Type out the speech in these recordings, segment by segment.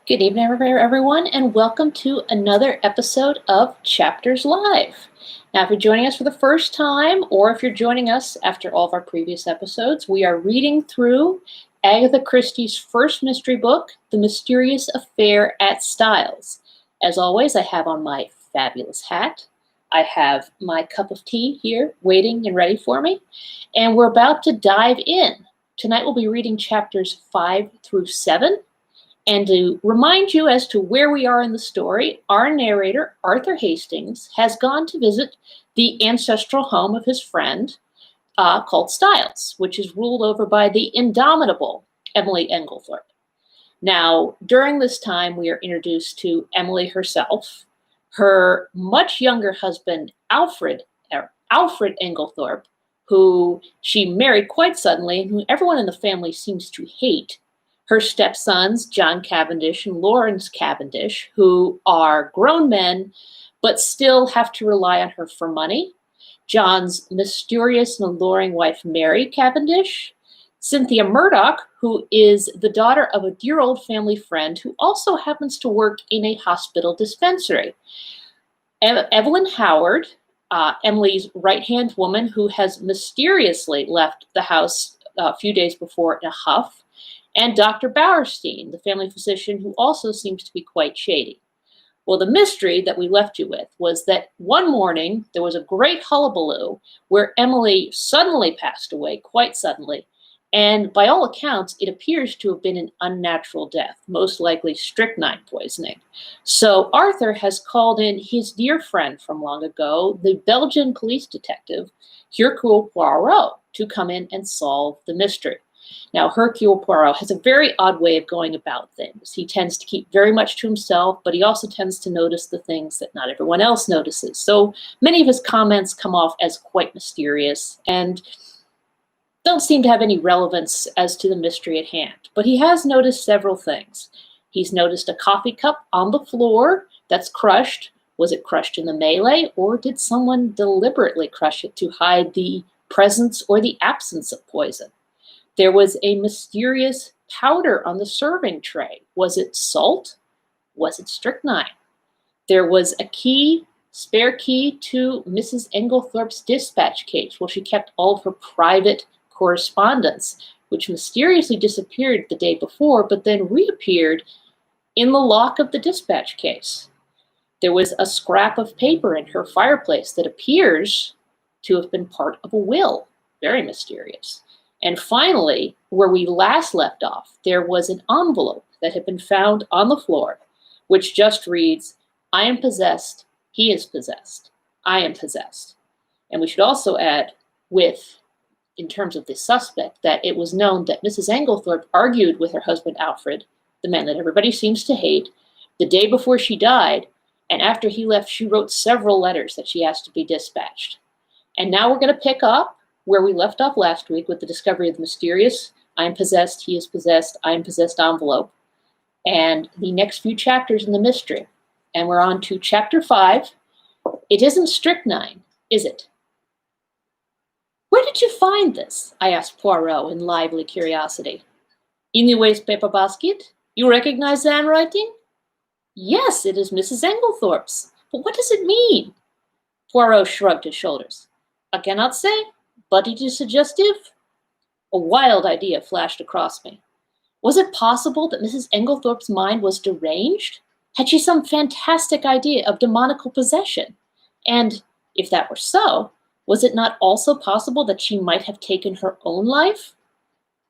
Good evening, everyone, and welcome to another episode of Chapters Live. Now, if you're joining us for the first time, or if you're joining us after all of our previous episodes, we are reading through Agatha Christie's first mystery book, The Mysterious Affair at Styles. As always, I have on my fabulous hat. I have my cup of tea here waiting and ready for me, and we're about to dive in. Tonight we'll be reading chapters 5 through 7. And to remind you as to where we are in the story, our narrator, Arthur Hastings, has gone to visit the ancestral home of his friend called Styles, which is ruled over by the indomitable Emily Englethorpe. Now, during this time, we are introduced to Emily herself, her much younger husband, Alfred Englethorpe, who she married quite suddenly and who everyone in the family seems to hate. Her stepsons, John Cavendish and Lawrence Cavendish, who are grown men, but still have to rely on her for money. John's mysterious and alluring wife, Mary Cavendish. Cynthia Murdoch, who is the daughter of a dear old family friend who also happens to work in a hospital dispensary. Evelyn Howard, Emily's right-hand woman who has mysteriously left the house a few days before in a huff. And Dr. Bowerstein, the family physician who also seems to be quite shady. Well, the mystery that we left you with was that one morning there was a great hullabaloo where Emily suddenly passed away, quite suddenly, and by all accounts, it appears to have been an unnatural death, most likely strychnine poisoning. So Arthur has called in his dear friend from long ago, the Belgian police detective, Hercule Poirot, to come in and solve the mystery. Now, Hercule Poirot has a very odd way of going about things. He tends to keep very much to himself, but he also tends to notice the things that not everyone else notices. So many of his comments come off as quite mysterious and don't seem to have any relevance as to the mystery at hand. But he has noticed several things. He's noticed a coffee cup on the floor that's crushed. Was it crushed in the melee, or did someone deliberately crush it to hide the presence or the absence of poison? There was a mysterious powder on the serving tray. Was it salt? Was it strychnine? There was a spare key to Mrs. Englethorpe's dispatch case where she kept all of her private correspondence, which mysteriously disappeared the day before, but then reappeared in the lock of the dispatch case. There was a scrap of paper in her fireplace that appears to have been part of a will. Very mysterious. And finally, where we last left off, there was an envelope that had been found on the floor, which just reads, "I am possessed, he is possessed, I am possessed." And we should also add, in terms of the suspect, that it was known that Mrs. Englethorpe argued with her husband Alfred, the man that everybody seems to hate, the day before she died, and after he left, she wrote several letters that she asked to be dispatched. And now we're going to pick up where we left off last week with the discovery of the mysterious "I am possessed, he is possessed, I am possessed" envelope, and the next few chapters in the mystery. And we're on to chapter 5. It isn't strychnine, is it? "Where did you find this?" I asked Poirot in lively curiosity. "In the waste paper basket. You recognize the handwriting?" "Yes, it is Mrs. Englethorpe's. But what does it mean?" Poirot shrugged his shoulders. "I cannot say, but it is suggestive." A wild idea flashed across me. Was it possible that Mrs. Englethorpe's mind was deranged? Had she some fantastic idea of demoniacal possession? And if that were so, was it not also possible that she might have taken her own life?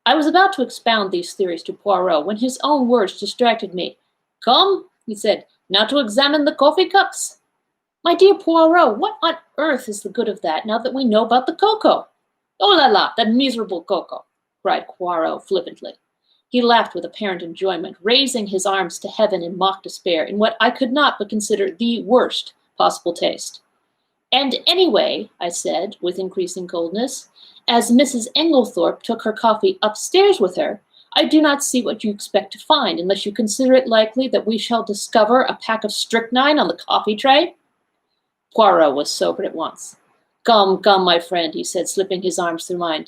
I was about to expound these theories to Poirot when his own words distracted me. "Come," he said, "now to examine the coffee cups." "My dear Poirot, what on earth is the good of that now that we know about the cocoa?" "Oh la la, that miserable cocoa," cried Poirot flippantly. He laughed with apparent enjoyment, raising his arms to heaven in mock despair in what I could not but consider the worst possible taste. "And anyway," I said with increasing coldness, "as Mrs. Englethorpe took her coffee upstairs with her, I do not see what you expect to find unless you consider it likely that we shall discover a pack of strychnine on the coffee tray." Poirot was sobered at once. "Come, come, my friend," he said, slipping his arms through mine.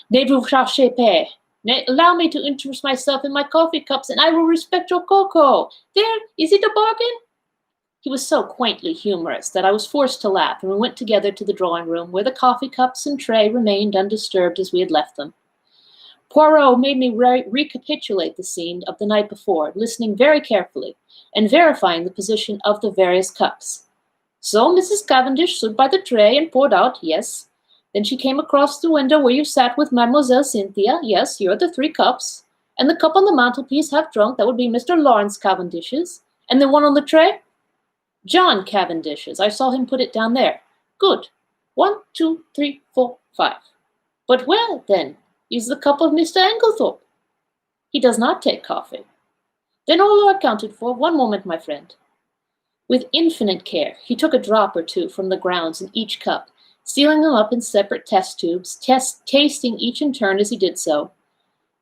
"Ne vous fâchez pas. Nay, allow me to interest myself in my coffee cups, and I will respect your cocoa. There, is it a bargain?" He was so quaintly humorous that I was forced to laugh, and we went together to the drawing-room, where the coffee cups and tray remained undisturbed as we had left them. Poirot made me recapitulate the scene of the night before, listening very carefully, and verifying the position of the various cups. "So Mrs. Cavendish stood by the tray and poured out, yes. Then she came across the window where you sat with Mademoiselle Cynthia, yes, here are the 3 cups. And the cup on the mantelpiece, half drunk, that would be Mr. Lawrence Cavendish's. And the one on the tray?" "John Cavendish's. I saw him put it down there." "Good. 1, 2, 3, 4, 5. But where, then, is the cup of Mr. Englethorpe?" "He does not take coffee." "Then all are accounted for. One moment, my friend." With infinite care, he took a drop or 2 from the grounds in each cup, sealing them up in separate test tubes, tasting each in turn as he did so.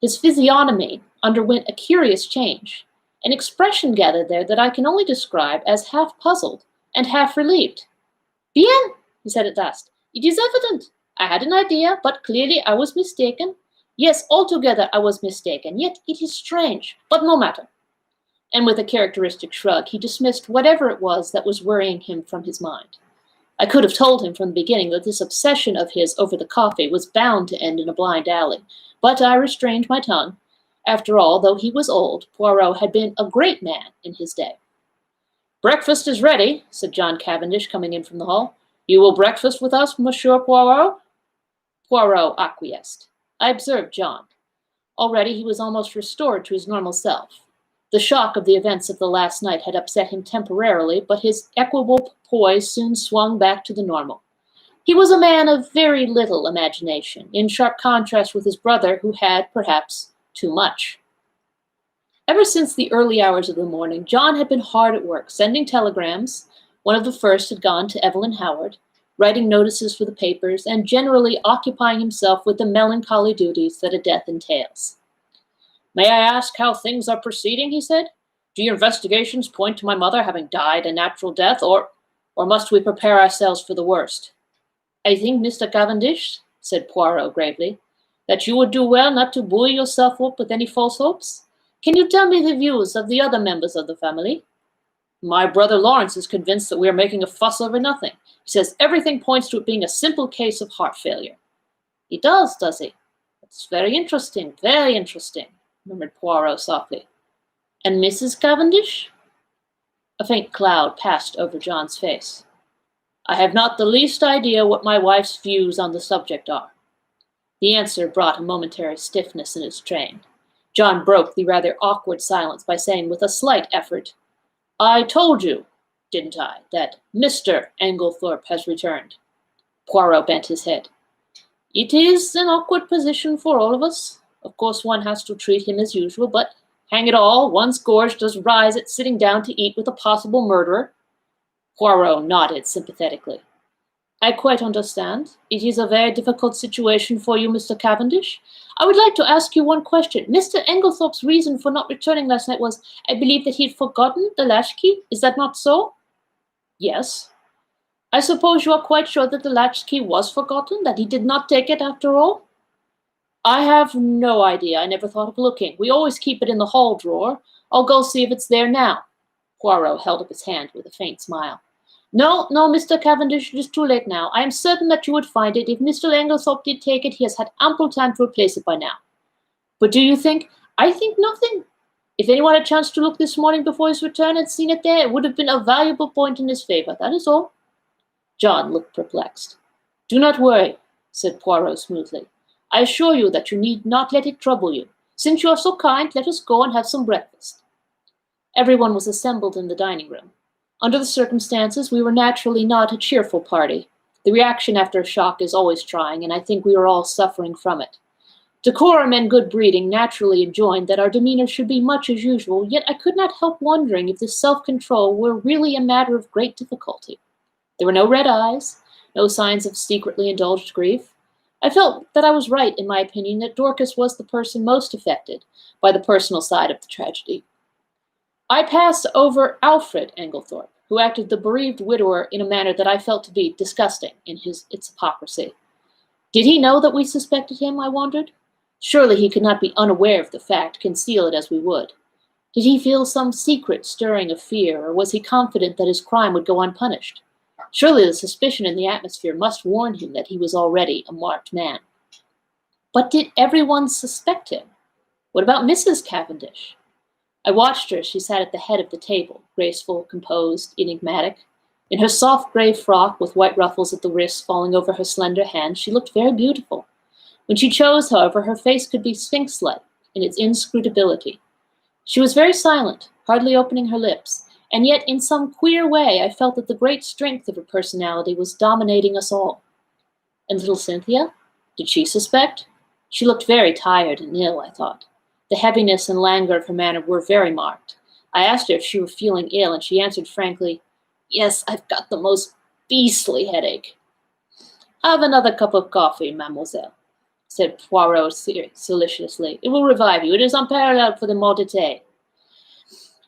His physiognomy underwent a curious change. An expression gathered there that I can only describe as half puzzled and half relieved. "Bien," he said at last. "It is evident. I had an idea, but clearly I was mistaken. Yes, altogether I was mistaken. Yet it is strange, but no matter." And with a characteristic shrug, he dismissed whatever it was that was worrying him from his mind. I could have told him from the beginning that this obsession of his over the coffee was bound to end in a blind alley, but I restrained my tongue. After all, though he was old, Poirot had been a great man in his day. "Breakfast is ready," said John Cavendish, coming in from the hall. "You will breakfast with us, Monsieur Poirot?" Poirot acquiesced. I observed John. Already he was almost restored to his normal self. The shock of the events of the last night had upset him temporarily, but his equable poise soon swung back to the normal. He was a man of very little imagination, in sharp contrast with his brother, who had, perhaps, too much. Ever since the early hours of the morning, John had been hard at work, sending telegrams. One of the first had gone to Evelyn Howard, writing notices for the papers, and generally occupying himself with the melancholy duties that a death entails. "May I ask how things are proceeding?" he said. "Do your investigations point to my mother having died a natural death, or must we prepare ourselves for the worst?" "I think, Mr. Cavendish," said Poirot gravely, "that you would do well not to buoy yourself up with any false hopes. Can you tell me the views of the other members of the family?" "My brother Lawrence is convinced that we are making a fuss over nothing. He says everything points to it being a simple case of heart failure." "He does he? That's very interesting, murmured Poirot softly. "And Mrs. Cavendish?" A faint cloud passed over John's face. "I have not the least idea what my wife's views on the subject are." The answer brought a momentary stiffness in its train. John broke the rather awkward silence by saying with a slight effort, "I told you, didn't I, that Mr. Englethorpe has returned?" Poirot bent his head. "It is an awkward position for all of us. Of course one has to treat him as usual, but hang it all, one's gorge does rise at sitting down to eat with a possible murderer." Poirot nodded sympathetically. "I quite understand. It is a very difficult situation for you, Mr. Cavendish. I would like to ask you one question. Mr. Englethorpe's reason for not returning last night was, I believe, that he had forgotten the latchkey. Is that not so?" "Yes." "I suppose you are quite sure that the latchkey was forgotten, that he did not take it after all?" "I have no idea. I never thought of looking. We always keep it in the hall drawer. I'll go see if it's there now." Poirot held up his hand with a faint smile. No, Mr. Cavendish, it is too late now. I am certain that you would find it. If Mr. Englethorpe did take it, he has had ample time to replace it by now." "But do you think—" "I think nothing. If anyone had chanced to look this morning before his return and seen it there, it would have been a valuable point in his favor. That is all." John looked perplexed. "Do not worry," said Poirot smoothly. "I assure you that you need not let it trouble you. Since you are so kind, let us go and have some breakfast." Everyone was assembled in the dining room. Under the circumstances, we were naturally not a cheerful party. The reaction after a shock is always trying, and I think we were all suffering from it. Decorum and good breeding naturally enjoined that our demeanor should be much as usual, yet I could not help wondering if this self-control were really a matter of great difficulty. There were no red eyes, no signs of secretly indulged grief. I felt that I was right in my opinion that Dorcas was the person most affected by the personal side of the tragedy. I passed over Alfred Englethorpe, who acted the bereaved widower in a manner that I felt to be disgusting in its hypocrisy. Did he know that we suspected him, I wondered? Surely he could not be unaware of the fact, conceal it as we would. Did he feel some secret stirring of fear, or was he confident that his crime would go unpunished? Surely the suspicion in the atmosphere must warn him that he was already a marked man. But did everyone suspect him? What about Mrs. Cavendish? I watched her as she sat at the head of the table, graceful, composed, enigmatic. In her soft gray frock with white ruffles at the wrists falling over her slender hands, she looked very beautiful. When she chose, however, her face could be sphinx-like in its inscrutability. She was very silent, hardly opening her lips, and yet in some queer way I felt that the great strength of her personality was dominating us all. And little Cynthia? Did she suspect? She looked very tired and ill, I thought. The heaviness and languor of her manner were very marked. I asked her if she were feeling ill, and she answered frankly, "Yes, I've got the most beastly headache." "Have another cup of coffee, mademoiselle," said Poirot solicitously. "It will revive you. It is unparalleled for the mot d'été."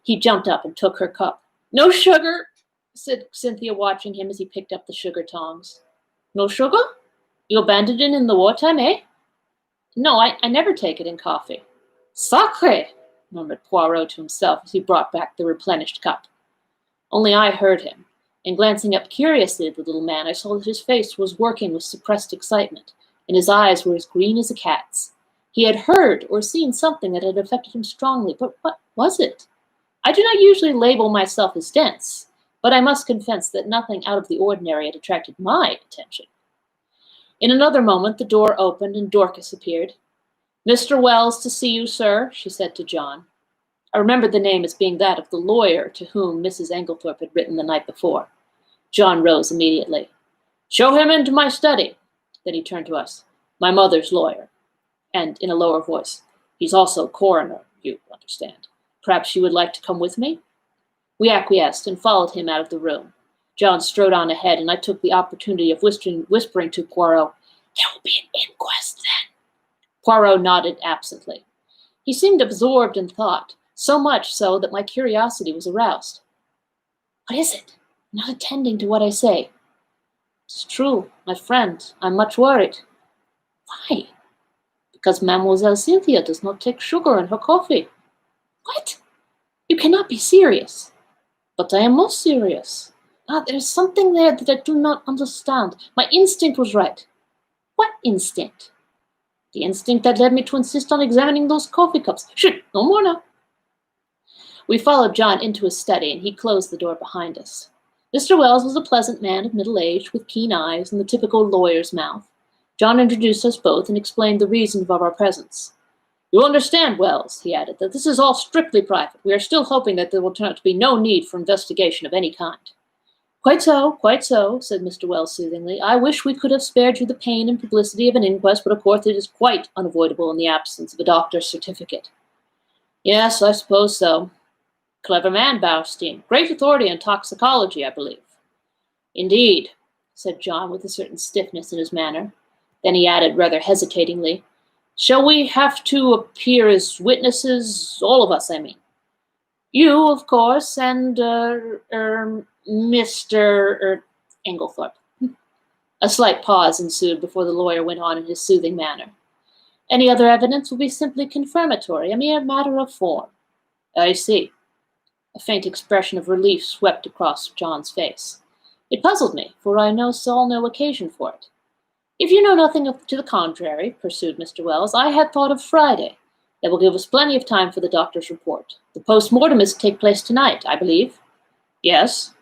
He jumped up and took her cup. "No sugar," said Cynthia, watching him as he picked up the sugar tongs. "No sugar? You abandoned it in the wartime, eh?" "No, I never take it in coffee." "Sacré!" murmured Poirot to himself as he brought back the replenished cup. Only I heard him, and glancing up curiously at the little man, I saw that his face was working with suppressed excitement, and his eyes were as green as a cat's. He had heard or seen something that had affected him strongly, but what was it? I do not usually label myself as dense, but I must confess that nothing out of the ordinary had attracted my attention. In another moment the door opened and Dorcas appeared. "Mr. Wells to see you, sir," she said to John. I remembered the name as being that of the lawyer to whom Mrs. Englethorpe had written the night before. John rose immediately. "Show him into my study." Then he turned to us. "My mother's lawyer." And in a lower voice, "He's also coroner, you understand. Perhaps you would like to come with me?" We acquiesced and followed him out of the room. John strode on ahead, and I took the opportunity of whispering to Poirot, "There will be an inquest then." Poirot nodded absently. He seemed absorbed in thought, so much so that my curiosity was aroused. "What is it? You're not attending to what I say." "It's true, my friend. I'm much worried." "Why?" "Because Mademoiselle Cynthia does not take sugar in her coffee." "What? You cannot be serious." "But I am most serious. There's something there that I do not understand. My instinct was right." "What instinct?" "The instinct that led me to insist on examining those coffee cups. Shh, no more now." We followed John into his study, and he closed the door behind us. Mr. Wells was a pleasant man of middle age, with keen eyes and the typical lawyer's mouth. John introduced us both and explained the reason of our presence. "You understand, Wells," he added, "that this is all strictly private. We are still hoping that there will turn out to be no need for investigation of any kind." Quite so," said Mr. Wells soothingly. "I wish we could have spared you the pain and publicity of an inquest, but of course it is quite unavoidable in the absence of a doctor's certificate." "Yes, I suppose so. Clever man, Bauerstein. Great authority in toxicology, I believe." "Indeed," said John with a certain stiffness in his manner. Then he added, rather hesitatingly, "Shall we have to appear as witnesses, all of us, I mean? You, of course, and, Mr. Englethorpe." A slight pause ensued before the lawyer went on in his soothing manner. "Any other evidence will be simply confirmatory, a mere matter of form." "I see." A faint expression of relief swept across John's face. It puzzled me, for I saw no occasion for it. "If you know nothing to the contrary," pursued Mr. Wells, "I had thought of Friday. That will give us plenty of time for the doctor's report. The post-mortem is to take place tonight, I believe." "Yes."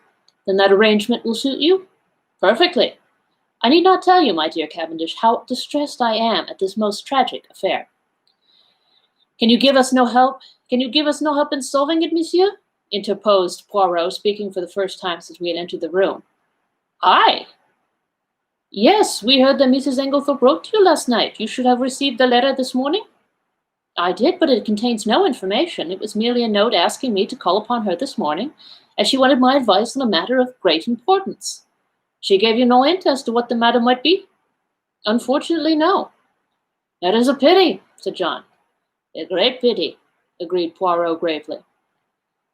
"Then that arrangement will suit you?" "Perfectly. I need not tell you, my dear Cavendish, how distressed I am at this most tragic affair." "Can you give us no help? Can you give us no help in solving it, monsieur?" interposed Poirot, speaking for the first time since we had entered the room. "I?" "Yes, we heard that Mrs. Englethorpe wrote to you last night. You should have received the letter this morning." "I did, but it contains no information. It was merely a note asking me to call upon her this morning, as she wanted my advice on a matter of great importance." "She gave you no hint as to what the matter might be?" "Unfortunately, no." "That is a pity," said John. "A great pity," agreed Poirot gravely.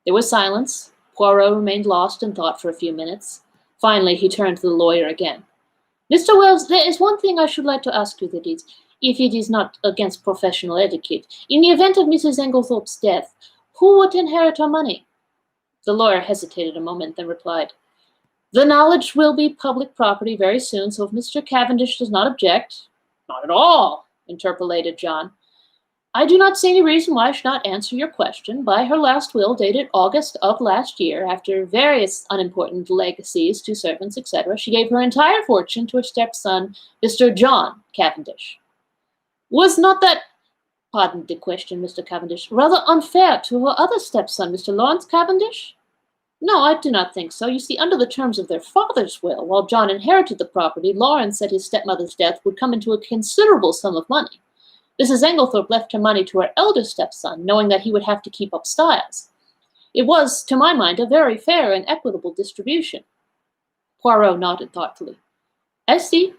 There was silence. Poirot remained lost in thought for a few minutes. Finally, he turned to the lawyer again. "Mr. Wells, there is one thing I should like to ask you, Thaddeus. if it is not against professional etiquette, in the event of Mrs. Englethorpe's death, who would inherit her money? The lawyer hesitated a moment, then replied, The knowledge will be public property very soon, so if Mr. Cavendish does not object— Not at all, interpolated John. I do not see any reason why I should not answer your question. By her last will, dated August of last year, after various unimportant legacies to servants, etc., she gave her entire fortune to her stepson, Mr. John Cavendish. Was not that— Pardon the question, Mr. Cavendish— rather unfair to her other stepson, Mr. Lawrence Cavendish? No, I do not think so. You see, under the terms of their father's will, while John inherited the property, Lawrence at his stepmother's death would come into a considerable sum of money. Mrs. Englethorpe left her money to her elder stepson, knowing that he would have to keep up styles. It was, to my mind, a very fair and equitable distribution. Poirot nodded thoughtfully. I see.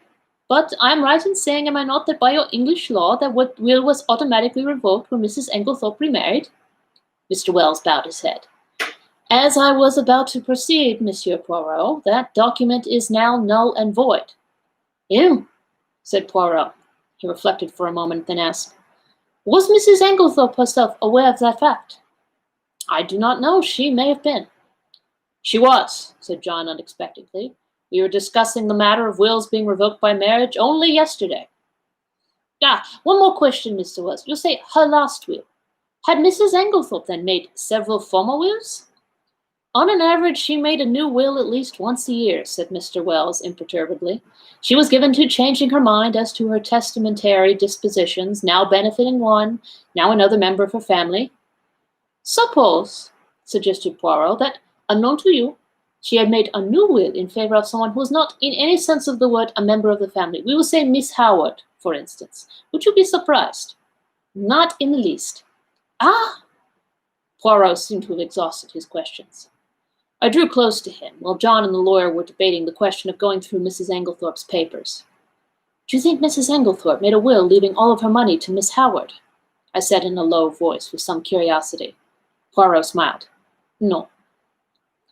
But I am right in saying, am I not, that by your English law that will was automatically revoked when Mrs. Englethorpe remarried? Mr. Wells bowed his head. As I was about to proceed, Monsieur Poirot, that document is now null and void. Ew, said Poirot. He reflected for a moment, then asked, Was Mrs. Englethorpe herself aware of that fact? I do not know. She may have been. She was, said John unexpectedly. We were discussing the matter of wills being revoked by marriage only yesterday. One more question, Mr. Wells. You say her last will. Had Mrs. Englethorpe then made several former wills? On an average, she made a new will at least once a year, said Mr. Wells imperturbably. She was given to changing her mind as to her testamentary dispositions, now benefiting one, now another member of her family. Suppose, suggested Poirot, that, unknown to you, she had made a new will in favor of someone who was not, in any sense of the word, a member of the family. We will say Miss Howard, for instance. Would you be surprised? Not in the least. Poirot seemed to have exhausted his questions. I drew close to him, while John and the lawyer were debating the question of going through Mrs. Englethorpe's papers. Do you think Mrs. Englethorpe made a will leaving all of her money to Miss Howard? I said in a low voice, with some curiosity. Poirot smiled. No.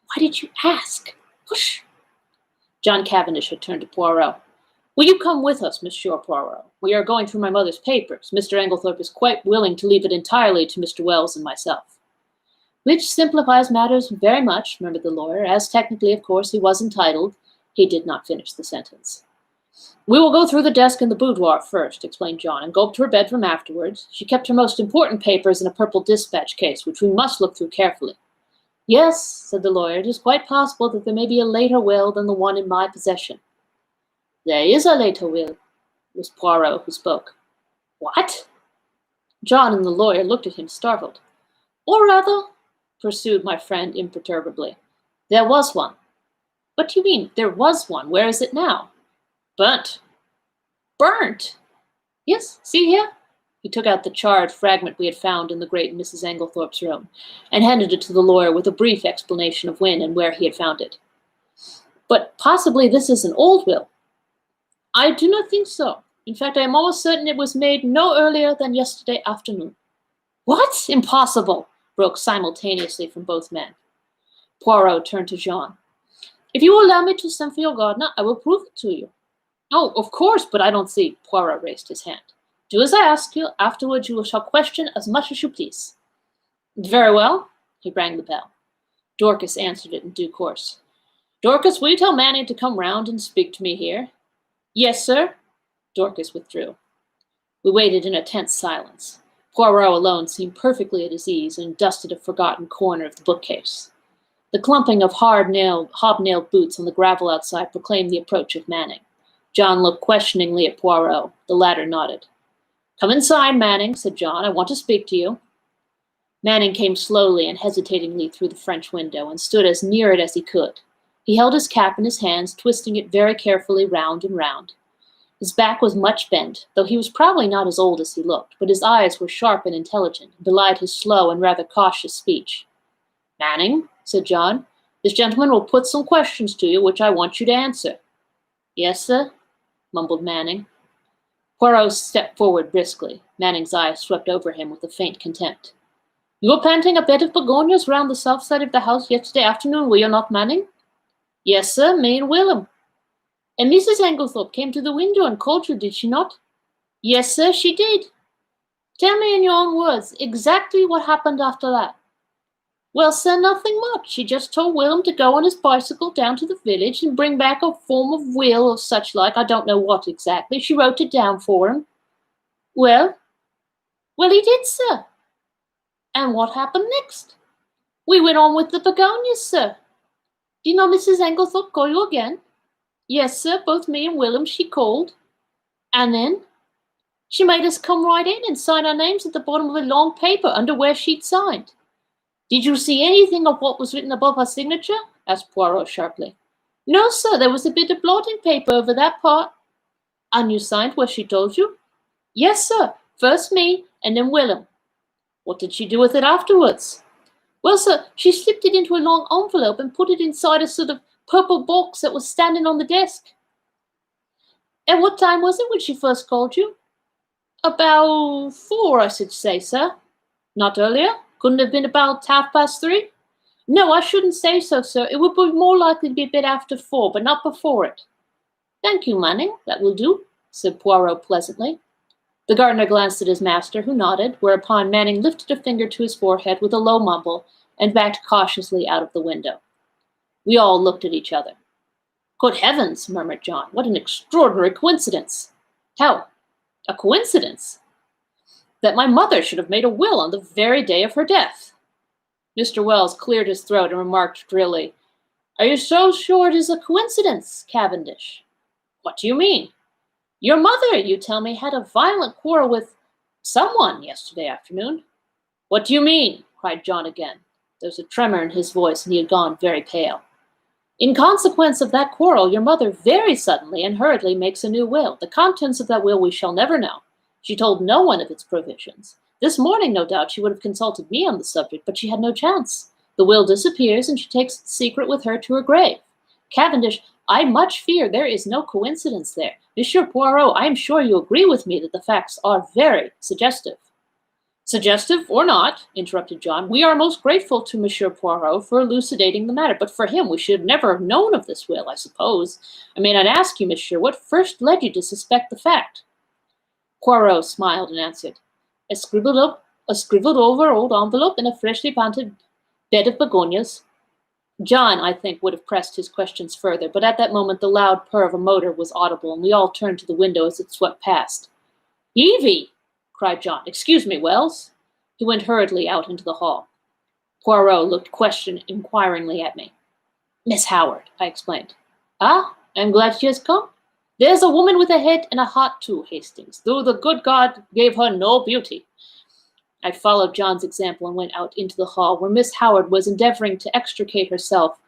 Why did you ask? Hush! John Cavendish had turned to Poirot. Will you come with us, Monsieur Poirot? We are going through my mother's papers. Mr. Englethorpe is quite willing to leave it entirely to Mr. Wells and myself. Which simplifies matters very much, murmured the lawyer, as technically, of course, he was entitled. He did not finish the sentence. We will go through the desk in the boudoir first, explained John, and go up to her bedroom afterwards. She kept her most important papers in a purple dispatch case, which we must look through carefully. Yes, said the lawyer, it is quite possible that there may be a later will than the one in my possession. There is a later will. It was Poirot who spoke. What? John and the lawyer looked at him startled. Or rather, pursued my friend imperturbably, there was one. What do you mean, there was one? Where is it now? Burnt. Burnt? Yes, see here? He took out the charred fragment we had found in the great Mrs. Englethorpe's room, and handed it to the lawyer with a brief explanation of when and where he had found it. But possibly this is an old will. I do not think so. In fact, I am almost certain it was made no earlier than yesterday afternoon. What? Impossible! Broke simultaneously from both men. Poirot turned to Jean. If you will allow me to send for your gardener, I will prove it to you. Oh, of course, but I don't see. Poirot raised his hand. Do as I ask you. Afterwards you shall question as much as you please. Very well. He rang the bell. Dorcas answered it in due course. Dorcas, will you tell Manning to come round and speak to me here? Yes, sir. Dorcas withdrew. We waited in a tense silence. Poirot alone seemed perfectly at his ease and dusted a forgotten corner of the bookcase. The clumping of hobnailed boots on the gravel outside proclaimed the approach of Manning. John looked questioningly at Poirot. The latter nodded. Come inside, Manning, said John. I want to speak to you. Manning came slowly and hesitatingly through the French window and stood as near it as he could. He held his cap in his hands, twisting it very carefully round and round. His back was much bent, though he was probably not as old as he looked, but his eyes were sharp and intelligent, and belied his slow and rather cautious speech. Manning, said John, this gentleman will put some questions to you, which I want you to answer. Yes, sir, mumbled Manning. Poirot stepped forward briskly. Manning's eyes swept over him with a faint contempt. You were planting a bed of begonias round the south side of the house yesterday afternoon, were you not, Manning? Yes, sir, me and Willem. And Mrs. Englethorpe came to the window and called you, did she not? Yes, sir, she did. Tell me in your own words exactly what happened after that. Well, sir, nothing much. She just told Willem to go on his bicycle down to the village and bring back a form of will or such like. I don't know what exactly. She wrote it down for him. Well, well, he did, sir. And what happened next? We went on with the begonias, sir. Do you know Mrs. Englethorpe call you again? Yes, sir, both me and Willem she called. And then she made us come right in and sign our names at the bottom of a long paper under where she'd signed. Did you see anything of what was written above her signature? Asked Poirot sharply. No, sir, there was a bit of blotting paper over that part. And you signed where she told you? Yes, sir, first me and then Willem. What did she do with it afterwards? Well, sir, she slipped it into a long envelope and put it inside a sort of purple box that was standing on the desk. And what time was it when she first called you? About 4, I should say, sir. Not earlier? Couldn't have been about 3:30? No, I shouldn't say so, sir. It would be more likely to be a bit after 4, but not before it. Thank you, Manning. That will do, said Poirot pleasantly. The gardener glanced at his master, who nodded, whereupon Manning lifted a finger to his forehead with a low mumble and backed cautiously out of the window. We all looked at each other. Good heavens, murmured John. What an extraordinary coincidence. How? A coincidence? That my mother should have made a will on the very day of her death. Mr. Wells cleared his throat and remarked drily, Are you so sure it is a coincidence, Cavendish? What do you mean? Your mother, you tell me, had a violent quarrel with someone yesterday afternoon. What do you mean? Cried John again. There was a tremor in his voice, and he had gone very pale. In consequence of that quarrel, your mother very suddenly and hurriedly makes a new will. The contents of that will we shall never know. She told no one of its provisions. This morning, no doubt, she would have consulted me on the subject, but she had no chance. The will disappears, and she takes the secret with her to her grave. Cavendish, I much fear there is no coincidence there. Monsieur Poirot, I am sure you agree with me that the facts are very suggestive. Suggestive or not, interrupted John, we are most grateful to Monsieur Poirot for elucidating the matter, but for him we should never have known of this will, I suppose. I may not ask you, Monsieur, what first led you to suspect the fact? Poirot smiled and answered, a scribbled over old envelope in a freshly planted bed of begonias. John, I think, would have pressed his questions further, but at that moment the loud purr of a motor was audible, and we all turned to the window as it swept past. Evie! Cried John. Excuse me, Wells. He went hurriedly out into the hall. Poirot looked inquiringly at me. Miss Howard, I explained. Ah, I'm glad she has come. There's a woman with a head and a heart too, Hastings, though the good God gave her no beauty. I followed John's example and went out into the hall, where Miss Howard was endeavoring to extricate herself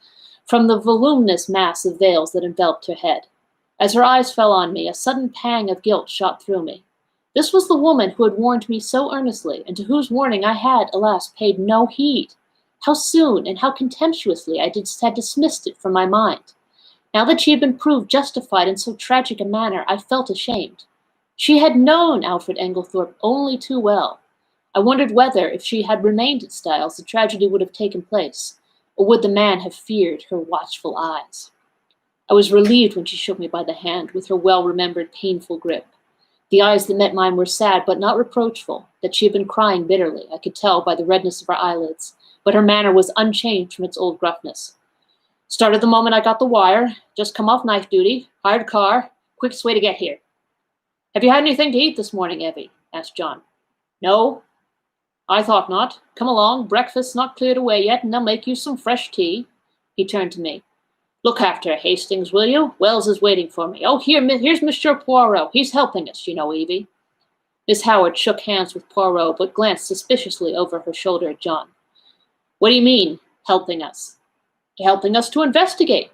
from the voluminous mass of veils that enveloped her head. As her eyes fell on me, a sudden pang of guilt shot through me. This was the woman who had warned me so earnestly, and to whose warning I had, alas, paid no heed. How soon and how contemptuously I had dismissed it from my mind. Now that she had been proved justified in so tragic a manner, I felt ashamed. She had known Alfred Englethorpe only too well. I wondered whether, if she had remained at Styles, the tragedy would have taken place, or would the man have feared her watchful eyes. I was relieved when she shook me by the hand with her well-remembered painful grip. The eyes that met mine were sad, but not reproachful. That she had been crying bitterly, I could tell by the redness of her eyelids, but her manner was unchanged from its old gruffness. Started the moment I got the wire. Just come off knife duty. Hired car. Quickest way to get here. Have you had anything to eat this morning, Evie? Asked John. No. I thought not. Come along. Breakfast's not cleared away yet, and they'll make you some fresh tea. He turned to me. Look after her, Hastings, will you? Wells is waiting for me. Oh, here's Monsieur Poirot. He's helping us, you know, Evie. Miss Howard shook hands with Poirot, but glanced suspiciously over her shoulder at John. What do you mean, helping us? Helping us to investigate.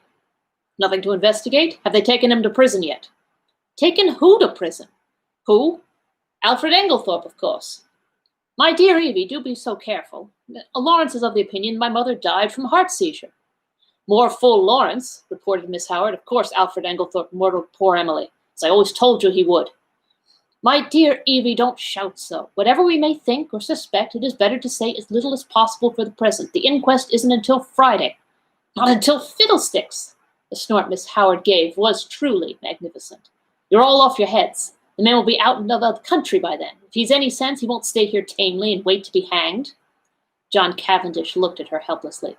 Nothing to investigate? Have they taken him to prison yet? Taken who to prison? Who? Alfred Englethorpe, of course. My dear Evie, do be so careful. Lawrence is of the opinion my mother died from heart seizure. More fool Lawrence, reported Miss Howard. Of course Alfred Englethorpe murdered poor Emily, as I always told you he would. My dear Evie, don't shout so. Whatever we may think or suspect, it is better to say as little as possible for the present. The inquest isn't until Friday. Not until fiddlesticks! The snort Miss Howard gave was truly magnificent. You're all off your heads. The man will be out in the country by then. If he's any sense, he won't stay here tamely and wait to be hanged." John Cavendish looked at her helplessly.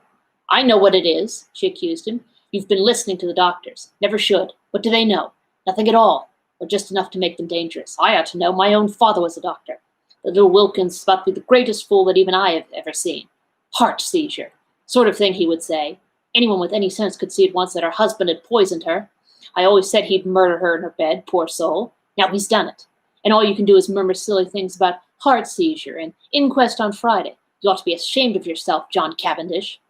"I know what it is," she accused him. "You've been listening to the doctors. Never should. What do they know? Nothing at all, or just enough to make them dangerous. I ought to know. My own father was a doctor. The little Wilkins is about to be the greatest fool that even I have ever seen. Heart seizure. Sort of thing he would say. Anyone with any sense could see at once that her husband had poisoned her. I always said he'd murder her in her bed, poor soul. Now he's done it. And all you can do is murmur silly things about heart seizure and inquest on Friday. You ought to be ashamed of yourself, John Cavendish."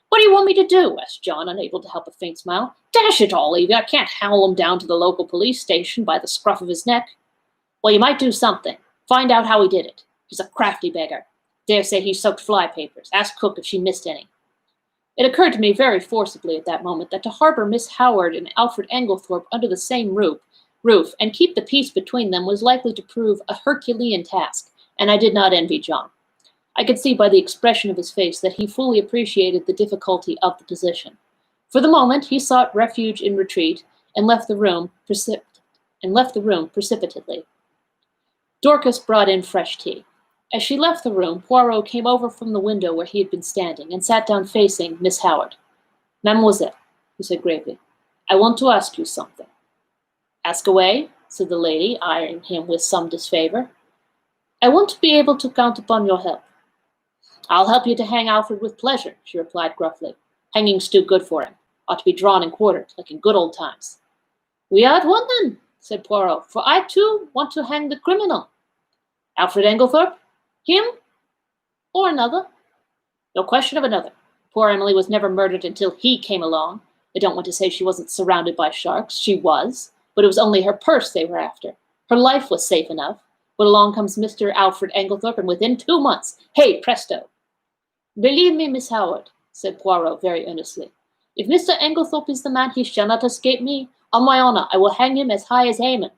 "What do you want me to do?" asked John, unable to help a faint smile. "Dash it all, Evie, I can't howl him down to the local police station by the scruff of his neck." "Well, you might do something. Find out how he did it. He's a crafty beggar. Dare say he soaked fly papers. Ask cook if she missed any." It occurred to me very forcibly at that moment that to harbor Miss Howard and Alfred Englethorpe under the same roof and keep the peace between them was likely to prove a Herculean task, and I did not envy John. I could see by the expression of his face that he fully appreciated the difficulty of the position. For the moment, he sought refuge in retreat and left the room precipitately. Dorcas brought in fresh tea. As she left the room, Poirot came over from the window where he had been standing and sat down facing Miss Howard. "Mademoiselle," he said gravely, "I want to ask you something." "Ask away," said the lady, eyeing him with some disfavor. "I want to be able to count upon your help." "I'll help you to hang Alfred with pleasure," she replied gruffly. "Hanging's too good for him. Ought to be drawn and quartered, like in good old times." "We are at one then," said Poirot, "for I too want to hang the criminal." "Alfred Englethorpe? Him? Or another?" "No question of another. Poor Emily was never murdered until he came along. I don't want to say she wasn't surrounded by sharks. She was. But it was only her purse they were after. Her life was safe enough. But along comes Mr. Alfred Englethorpe, and within 2 months, hey, presto!" "Believe me, Miss Howard," said Poirot very earnestly, "if Mr. Englethorpe is the man, he shall not escape me. On my honor, I will hang him as high as Haman."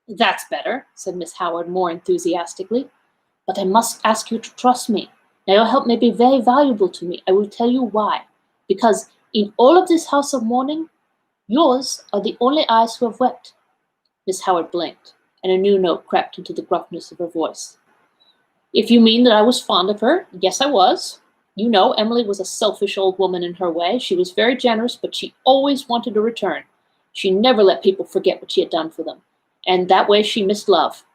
"That's better," said Miss Howard more enthusiastically. "But I must ask you to trust me. Now your help may be very valuable to me. I will tell you why. Because in all of this house of mourning, yours are the only eyes who have wept." Miss Howard blinked, and a new note crept into the gruffness of her voice. "If you mean that I was fond of her, yes, I was. You know, Emily was a selfish old woman in her way. She was very generous, but she always wanted a return. She never let people forget what she had done for them. And that way she missed love.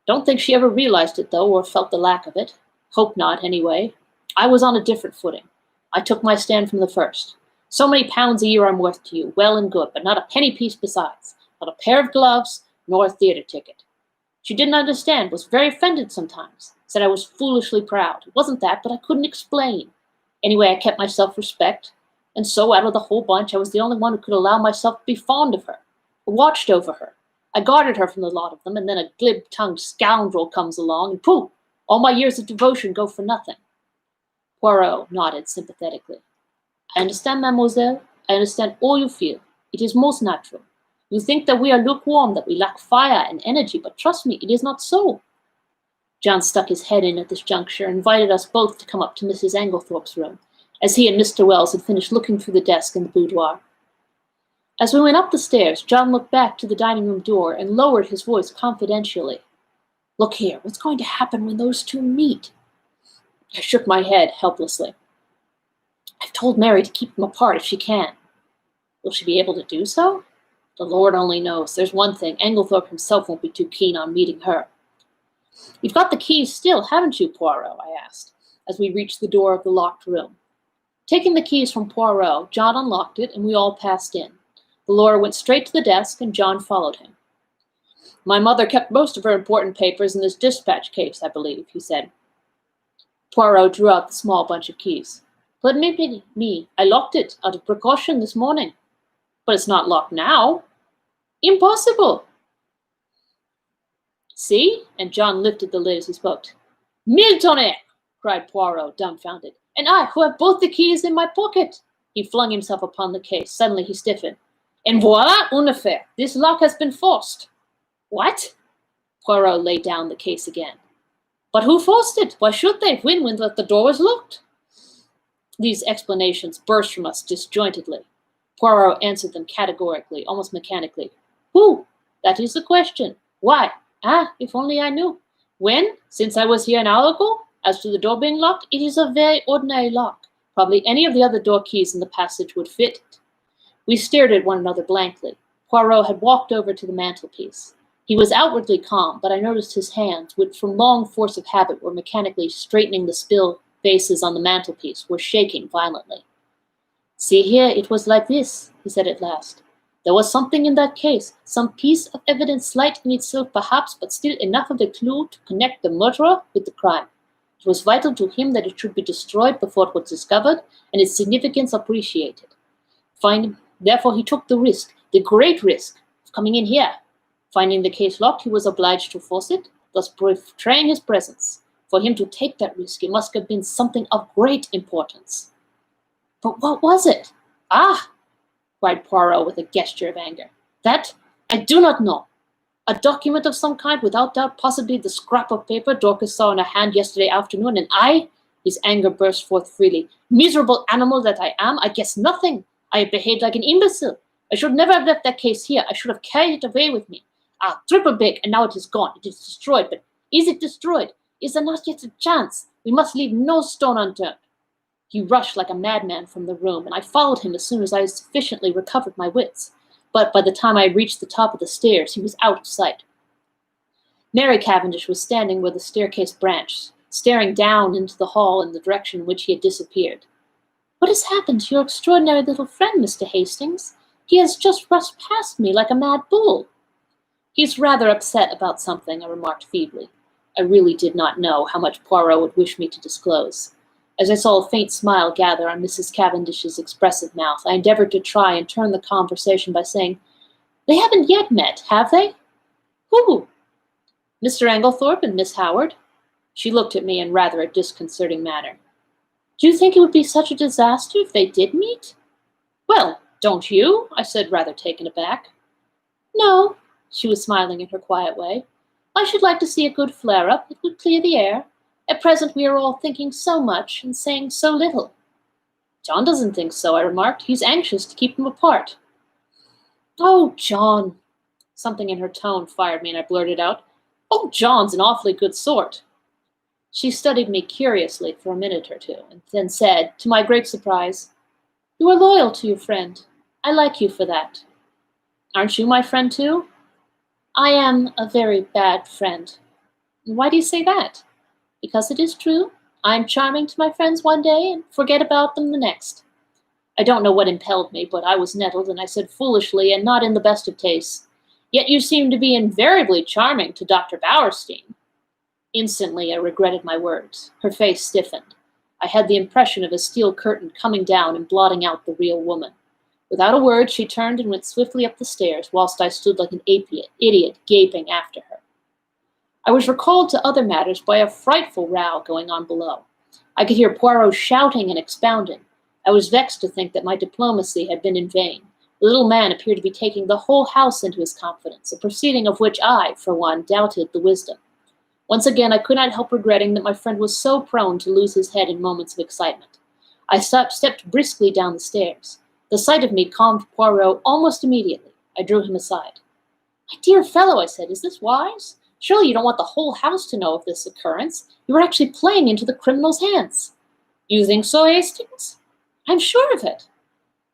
Don't think she ever realized it, though, or felt the lack of it. Hope not, anyway. I was on a different footing. I took my stand from the first. So many pounds a year I'm worth to you, well and good, but not a penny piece besides. Not a pair of gloves, nor a theater ticket. She didn't understand, was very offended sometimes. Said I was foolishly proud. It wasn't that, but I couldn't explain. Anyway, I kept my self-respect. And so, out of the whole bunch, I was the only one who could allow myself to be fond of her. I watched over her. I guarded her from the lot of them, and then a glib-tongued scoundrel comes along, and pooh! All my years of devotion go for nothing." Poirot nodded sympathetically. "I understand, mademoiselle. I understand all you feel. It is most natural. You think that we are lukewarm, that we lack fire and energy, but trust me, it is not so." John stuck his head in at this juncture and invited us both to come up to Mrs. Englethorpe's room, as he and Mr. Wells had finished looking through the desk in the boudoir. As we went up the stairs, John looked back to the dining room door and lowered his voice confidentially. "Look here, what's going to happen when those two meet?" I shook my head helplessly. "I've told Mary to keep them apart if she can." "Will she be able to do so?" "The Lord only knows. There's one thing, Englethorpe himself won't be too keen on meeting her." "You've got the keys still, haven't you, Poirot?" I asked, as we reached the door of the locked room. Taking the keys from Poirot, John unlocked it, and we all passed in. The lawyer went straight to the desk, and John followed him. "My mother kept most of her important papers in this dispatch case, I believe," he said. Poirot drew out the small bunch of keys. "Permit me, I locked it out of precaution this morning." "But it's not locked now." "Impossible." "See?" And John lifted the lid as he spoke. "Mille tonnerres!" cried Poirot, dumbfounded. "And I, who have both the keys in my pocket!" He flung himself upon the case. Suddenly he stiffened. "And voilà une affaire. This lock has been forced." "What?" Poirot laid down the case again. "But who forced it? Why should they? When the door was locked?" These explanations burst from us disjointedly. Poirot answered them categorically, almost mechanically. "Who?" That is the question. Why? Ah, if only I knew. When? Since I was here an hour ago? As to the door being locked, it is a very ordinary lock. Probably any of the other door keys in the passage would fit it. We stared at one another blankly. Poirot had walked over to the mantelpiece. He was outwardly calm, but I noticed his hands, which from long force of habit were mechanically straightening the spill vases on the mantelpiece, were shaking violently. See here, it was like this, he said at last. There was something in that case, some piece of evidence slight in itself perhaps, but still enough of a clue to connect the murderer with the crime. It was vital to him that it should be destroyed before it was discovered, and its significance appreciated. Therefore he took the risk, the great risk, of coming in here. Finding the case locked, he was obliged to force it, thus betraying his presence. For him to take that risk, it must have been something of great importance. But what was it? Ah! Cried Poirot with a gesture of anger. That I do not know. A document of some kind, without doubt, possibly the scrap of paper Dorcas saw in her hand yesterday afternoon, and I, his anger burst forth freely. Miserable animal that I am, I guess nothing. I have behaved like an imbecile. I should never have left that case here. I should have carried it away with me. Ah, triple big, and now it is gone. It is destroyed. But is it destroyed? Is there not yet a chance? We must leave no stone unturned. He rushed like a madman from the room, and I followed him as soon as I had sufficiently recovered my wits. But by the time I reached the top of the stairs, he was out of sight. Mary Cavendish was standing where the staircase branched, staring down into the hall in the direction in which he had disappeared. What has happened to your extraordinary little friend, Mr. Hastings? He has just rushed past me like a mad bull. He's rather upset about something, I remarked feebly. I really did not know how much Poirot would wish me to disclose. As I saw a faint smile gather on Mrs. Cavendish's expressive mouth, I endeavored to try and turn the conversation by saying, They haven't yet met, have they? Who? Mr. Englethorpe and Miss Howard. She looked at me in rather a disconcerting manner. Do you think it would be such a disaster if they did meet? Well, don't you? I said, rather taken aback. No, she was smiling in her quiet way. I should like to see a good flare-up. It would clear the air. At present we are all thinking so much and saying so little. John doesn't think so, I remarked. He's anxious to keep them apart. Oh, John. Something in her tone fired me, and I blurted out, Oh, John's an awfully good sort. She studied me curiously for a minute or two, and then said, to my great surprise, You are loyal to your friend. I like you for that. Aren't you my friend too? I am a very bad friend. Why do you say that? Because it is true. I am charming to my friends one day and forget about them the next. I don't know what impelled me, but I was nettled, and I said foolishly and not in the best of tastes, Yet you seem to be invariably charming to Dr. Bowerstein. Instantly I regretted my words. Her face stiffened. I had the impression of a steel curtain coming down and blotting out the real woman. Without a word, she turned and went swiftly up the stairs, whilst I stood like an idiot, gaping after her. I was recalled to other matters by a frightful row going on below. I could hear Poirot shouting and expounding. I was vexed to think that my diplomacy had been in vain. The little man appeared to be taking the whole house into his confidence, a proceeding of which I, for one, doubted the wisdom. Once again, I could not help regretting that my friend was so prone to lose his head in moments of excitement. I stepped briskly down the stairs. The sight of me calmed Poirot almost immediately. I drew him aside. My dear fellow, I said, is this wise? Surely you don't want the whole house to know of this occurrence. You are actually playing into the criminal's hands. You think so, Hastings? I'm sure of it.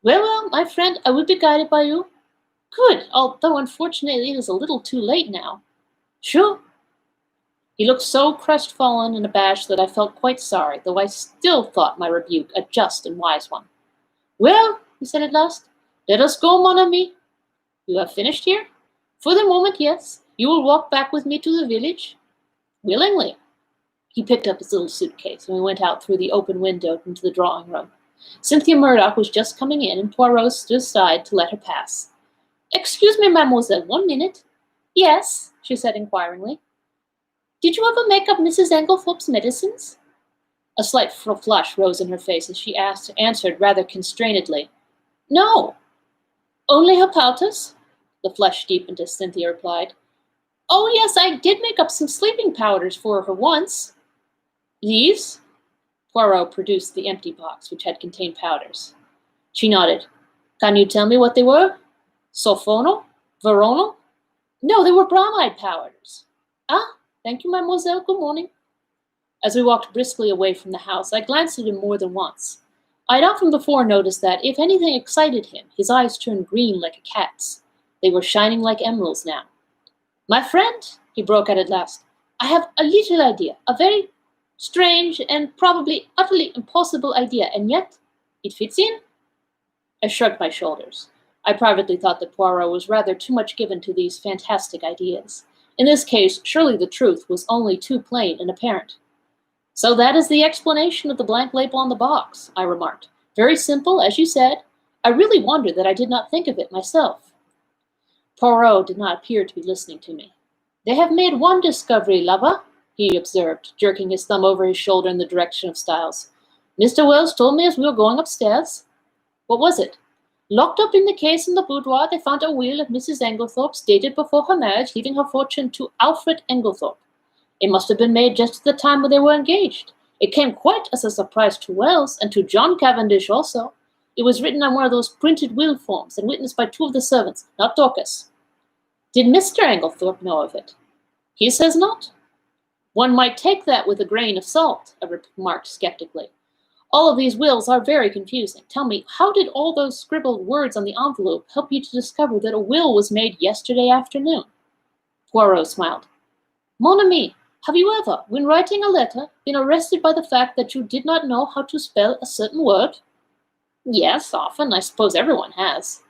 Well, my friend, I will be guided by you. Good, although unfortunately it is a little too late now. Sure. He looked so crestfallen and abashed that I felt quite sorry, though I still thought my rebuke a just and wise one. Well, he said at last, let us go, mon ami. You have finished here? For the moment, yes. You will walk back with me to the village? Willingly. He picked up his little suitcase, and we went out through the open window into the drawing room. Cynthia Murdoch was just coming in, and Poirot stood aside to let her pass. Excuse me, mademoiselle, 1 minute. Yes, she said inquiringly. Did you ever make up Mrs. Englethorpe's medicines? A slight flush rose in her face as she answered rather constrainedly. No. Only her powders? The flush deepened as Cynthia replied. Oh, yes, I did make up some sleeping powders for her once. These? Poirot produced the empty box, which had contained powders. She nodded. Can you tell me what they were? Sulfonal? Veronal? No, they were bromide powders. Ah, thank you, mademoiselle. Good morning. As we walked briskly away from the house, I glanced at him more than once. I had often before noticed that, if anything excited him, his eyes turned green like a cat's. They were shining like emeralds now. My friend, he broke out at last, I have a little idea, a very strange and probably utterly impossible idea, and yet it fits in. I shrugged my shoulders. I privately thought that Poirot was rather too much given to these fantastic ideas. In this case, surely the truth was only too plain and apparent. So that is the explanation of the blank label on the box, I remarked. Very simple, as you said. I really wonder that I did not think of it myself. Poirot did not appear to be listening to me. They have made one discovery, lover, he observed, jerking his thumb over his shoulder in the direction of Styles. Mr. Wells told me as we were going upstairs. What was it? Locked up in the case in the boudoir, they found a will of Mrs. Englethorpe's dated before her marriage, leaving her fortune to Alfred Englethorpe. It must have been made just at the time when they were engaged. It came quite as a surprise to Wells, and to John Cavendish also. It was written on one of those printed will forms, and witnessed by two of the servants, not Dorcas. Did Mr. Englethorpe know of it? He says not. One might take that with a grain of salt, I remarked skeptically. All of these wills are very confusing. Tell me, how did all those scribbled words on the envelope help you to discover that a will was made yesterday afternoon? Poirot smiled. Mon ami, have you ever, when writing a letter, been arrested by the fact that you did not know how to spell a certain word? Yes, often. I suppose everyone has.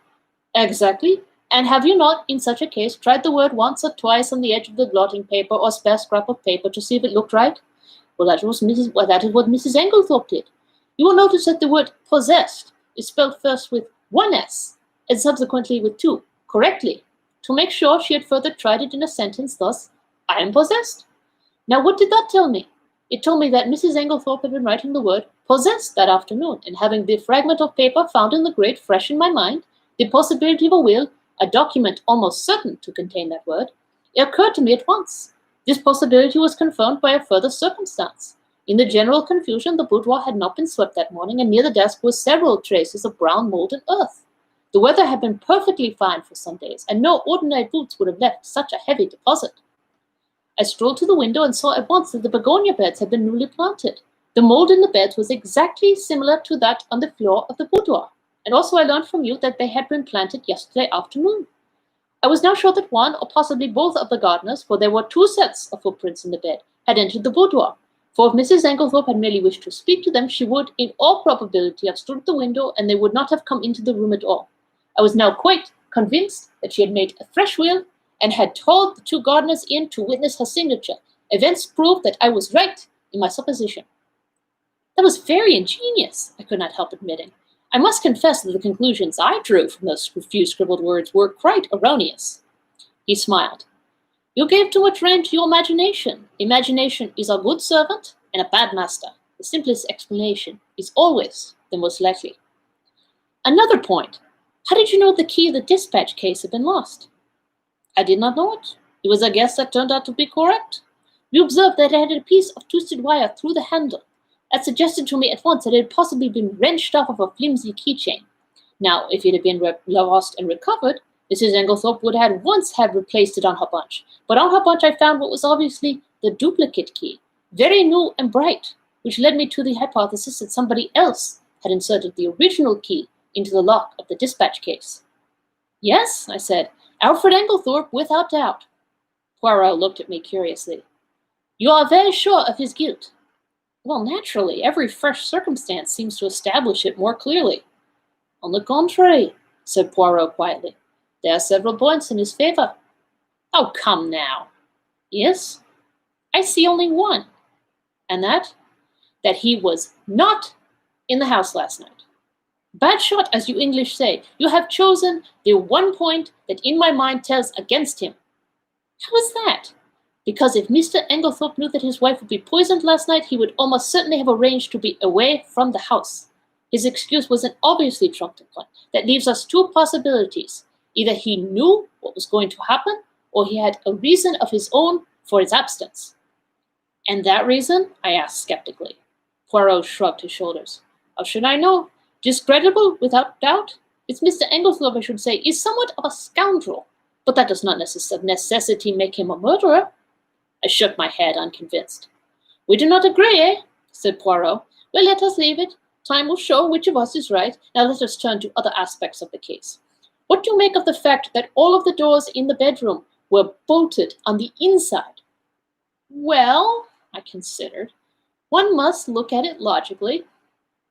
Exactly. And have you not, in such a case, tried the word once or twice on the edge of the blotting paper or spare scrap of paper to see if it looked right? Well, that is what Mrs. Englethorpe did. You will notice that the word possessed is spelled first with one S and subsequently with two, correctly. To make sure, she had further tried it in a sentence thus, I am possessed. Now, what did that tell me? It told me that Mrs. Englethorpe had been writing the word possessed that afternoon, and having the fragment of paper found in the grate fresh in my mind, the possibility of a will, a document almost certain to contain that word, it occurred to me at once. This possibility was confirmed by a further circumstance. In the general confusion, the boudoir had not been swept that morning, and near the desk were several traces of brown mold and earth. The weather had been perfectly fine for some days, and no ordinary boots would have left such a heavy deposit. I strolled to the window and saw at once that the begonia beds had been newly planted. The mold in the beds was exactly similar to that on the floor of the boudoir, and also I learned from you that they had been planted yesterday afternoon. I was now sure that one, or possibly both of the gardeners, for there were two sets of footprints in the bed, had entered the boudoir. For if Mrs. Englethorpe had merely wished to speak to them, she would, in all probability, have stood at the window, and they would not have come into the room at all. I was now quite convinced that she had made a fresh will, and had told the two gardeners in to witness her signature. Events proved that I was right in my supposition. That was very ingenious, I could not help admitting. I must confess that the conclusions I drew from those few scribbled words were quite erroneous. He smiled. You gave too much rein to your imagination. Imagination is a good servant and a bad master. The simplest explanation is always the most likely. Another point. How did you know the key of the dispatch case had been lost? I did not know it. It was a guess that turned out to be correct. You observed that it had a piece of twisted wire through the handle. That suggested to me at once that it had possibly been wrenched off of a flimsy keychain. Now, if it had been lost and recovered, Mrs. Englethorpe would at once have replaced it on her bunch. But on her bunch I found what was obviously the duplicate key, very new and bright, which led me to the hypothesis that somebody else had inserted the original key into the lock of the dispatch case. Yes, I said, Alfred Englethorpe, without doubt. Poirot looked at me curiously. You are very sure of his guilt? Well, naturally, every fresh circumstance seems to establish it more clearly. On the contrary, said Poirot quietly, there are several points in his favor. Oh, come now. Yes, I see only one. And that he was not in the house last night. Bad shot, as you English say. You have chosen the one point that in my mind tells against him. How is that? Because if Mr. Englethorpe knew that his wife would be poisoned last night, he would almost certainly have arranged to be away from the house. His excuse was an obviously trumped one. That leaves us two possibilities. Either he knew what was going to happen, or he had a reason of his own for his absence. And that reason? I asked skeptically. Poirot shrugged his shoulders. How should I know? Discreditable, without doubt. It's Mr. Englethorpe, I should say, is somewhat of a scoundrel, But that does not of necessity make him a murderer. I shook my head, unconvinced. We do not agree, eh? Said Poirot. Well, let us leave it. Time will show which of us is right. Now let us turn to other aspects of the case. What do you make of the fact that all of the doors in the bedroom were bolted on the inside? Well, I considered, one must look at it logically.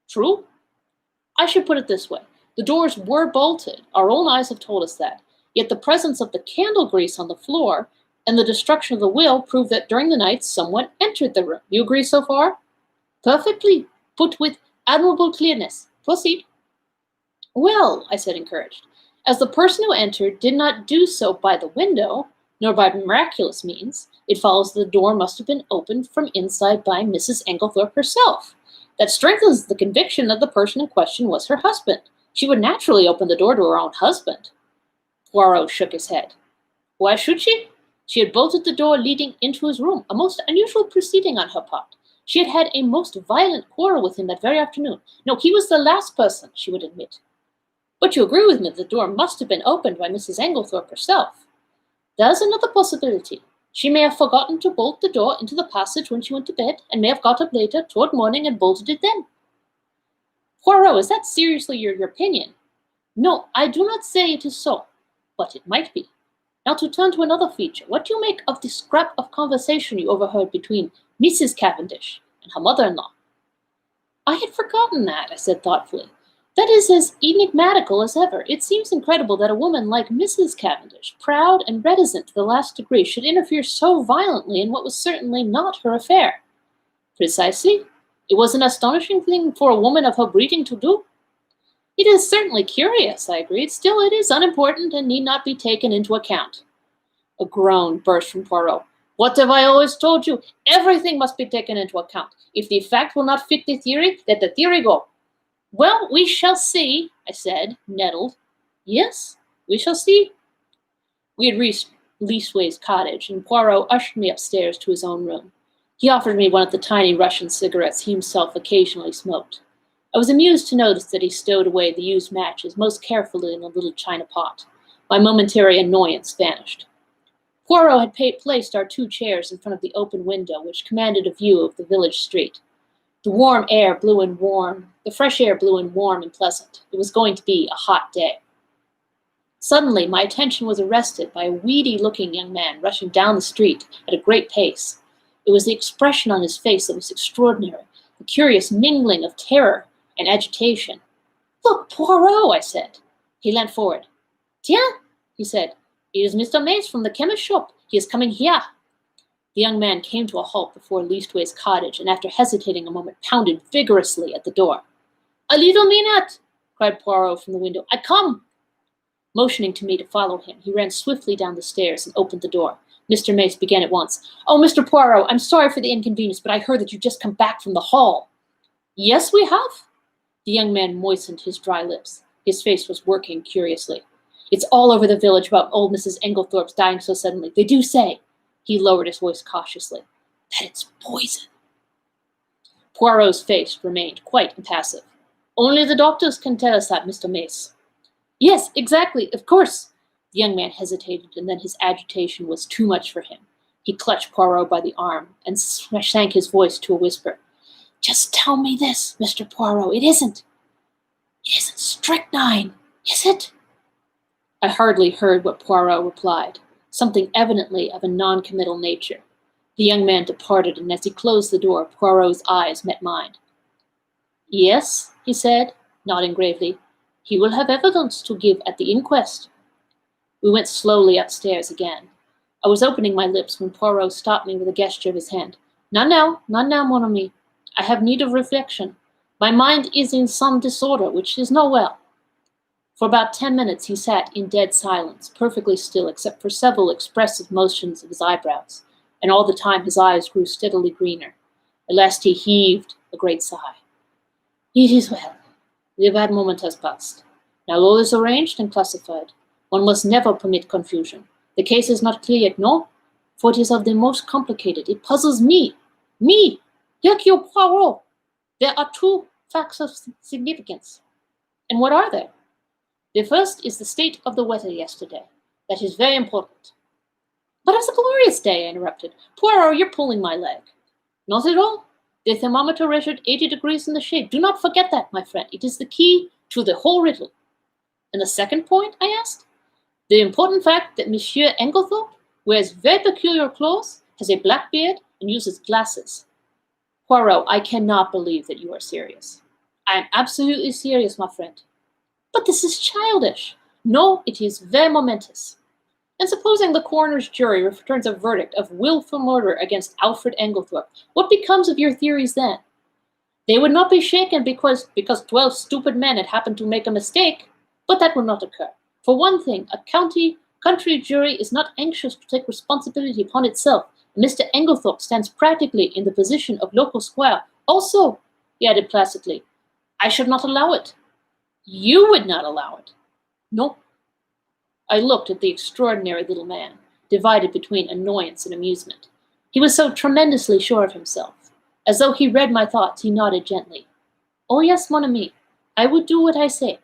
True. I should put it this way. The doors were bolted. Our own eyes have told us that. Yet the presence of the candle grease on the floor and the destruction of the will prove that during the night someone entered the room. You agree so far? Perfectly. Put with admirable clearness. Proceed. Well, I said, encouraged, as the person who entered did not do so by the window, nor by miraculous means, it follows the door must have been opened from inside by Mrs. Englethorpe herself. That strengthens the conviction that the person in question was her husband. She would naturally open the door to her own husband. Poirot shook his head. Why should she? She had bolted the door leading into his room, a most unusual proceeding on her part. She had had a most violent quarrel with him that very afternoon. No, he was the last person, she would admit. But you agree with me that the door must have been opened by Mrs. Englethorpe herself. There's another possibility. She may have forgotten to bolt the door into the passage when she went to bed, and may have got up later, toward morning, and bolted it then. Poirot, is that seriously your opinion? No, I do not say it is so, but it might be. Now to turn to another feature, what do you make of the scrap of conversation you overheard between Mrs. Cavendish and her mother-in-law? I had forgotten that, I said thoughtfully. That is as enigmatical as ever. It seems incredible that a woman like Mrs. Cavendish, proud and reticent to the last degree, should interfere so violently in what was certainly not her affair. Precisely. It was an astonishing thing for a woman of her breeding to do. It is certainly curious, I agreed. Still, it is unimportant and need not be taken into account. A groan burst from Poirot. What have I always told you? Everything must be taken into account. If the fact will not fit the theory, let the theory go. Well, we shall see, I said, nettled. Yes, we shall see. We had reached Leastways' cottage, and Poirot ushered me upstairs to his own room. He offered me one of the tiny Russian cigarettes he himself occasionally smoked. I was amused to notice that he stowed away the used matches most carefully in a little china pot. My momentary annoyance vanished. Poirot had placed our 2 chairs in front of the open window, which commanded a view of the village street. The fresh air blew in warm and pleasant. It was going to be a hot day. Suddenly, my attention was arrested by a weedy-looking young man rushing down the street at a great pace. It was the expression on his face that was extraordinary, the curious mingling of terror and agitation. Look, Poirot, I said. He leant forward. Tiens, he said. It is Mr. Mace from the chemist shop. He is coming here. The young man came to a halt before Leastways' cottage, and after hesitating a moment, pounded vigorously at the door. A little minute, cried Poirot from the window. I come. Motioning to me to follow him, he ran swiftly down the stairs and opened the door. Mr. Mace began at once. Oh, Mr. Poirot, I'm sorry for the inconvenience, but I heard that you've just come back from the hall. Yes, we have. The young man moistened his dry lips. His face was working curiously. It's all over the village about old Mrs. Englethorpe's dying so suddenly. They do say, he lowered his voice cautiously, that it's poison. Poirot's face remained quite impassive. Only the doctors can tell us that, Mr. Mace. Yes, exactly, of course. The young man hesitated, and then his agitation was too much for him. He clutched Poirot by the arm and sank his voice to a whisper. Just tell me this, Mr. Poirot. It isn't strychnine, is it? I hardly heard what Poirot replied, something evidently of a non-committal nature. The young man departed, and as he closed the door, Poirot's eyes met mine. Yes, he said, nodding gravely. He will have evidence to give at the inquest. We went slowly upstairs again. I was opening my lips when Poirot stopped me with a gesture of his hand. Not now, mon ami. I have need of reflection. My mind is in some disorder, which is not well. For about 10 minutes he sat in dead silence, perfectly still except for several expressive motions of his eyebrows, and all the time his eyes grew steadily greener. At last he heaved a great sigh. It is well. The bad moment has passed. Now all is arranged and classified. One must never permit confusion. The case is not clear yet, no? For it is of the most complicated. It puzzles me. Me, Hercule Poirot. There are 2 facts of significance. And what are they? The first is the state of the weather yesterday. That is very important. But it's a glorious day, I interrupted. Poirot, you're pulling my leg. Not at all. The thermometer measured 80 degrees in the shade. Do not forget that, my friend. It is the key to the whole riddle. And the second point, I asked? The important fact that Monsieur Englethorpe wears very peculiar clothes, has a black beard, and uses glasses. Poirot, I cannot believe that you are serious. I am absolutely serious, my friend. But this is childish. No, it is very momentous. And supposing the coroner's jury returns a verdict of willful murder against Alfred Englethorpe, what becomes of your theories then? They would not be shaken because 12 stupid men had happened to make a mistake, but that will not occur. For one thing, a country jury is not anxious to take responsibility upon itself, and Mr. Englethorpe stands practically in the position of local squire. Also, he added placidly, I should not allow it. You would not allow it. No. I looked at the extraordinary little man, divided between annoyance and amusement. He was so tremendously sure of himself. As though he read my thoughts, he nodded gently. Oh yes, mon ami, I would do what I say.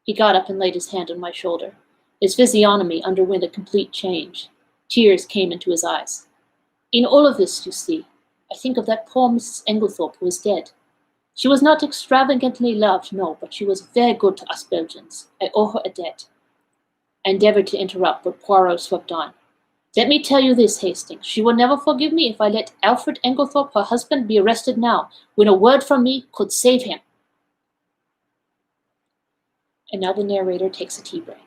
He got up and laid his hand on my shoulder. His physiognomy underwent a complete change. Tears came into his eyes. In all of this, you see, I think of that poor Mrs. Englethorpe who is dead. She was not extravagantly loved, no, but she was very good to us Belgians. I owe her a debt. I endeavored to interrupt, but Poirot swept on. Let me tell you this, Hastings. She will never forgive me if I let Alfred Englethorpe, her husband, be arrested now, when a word from me could save him. And now the narrator takes a tea break.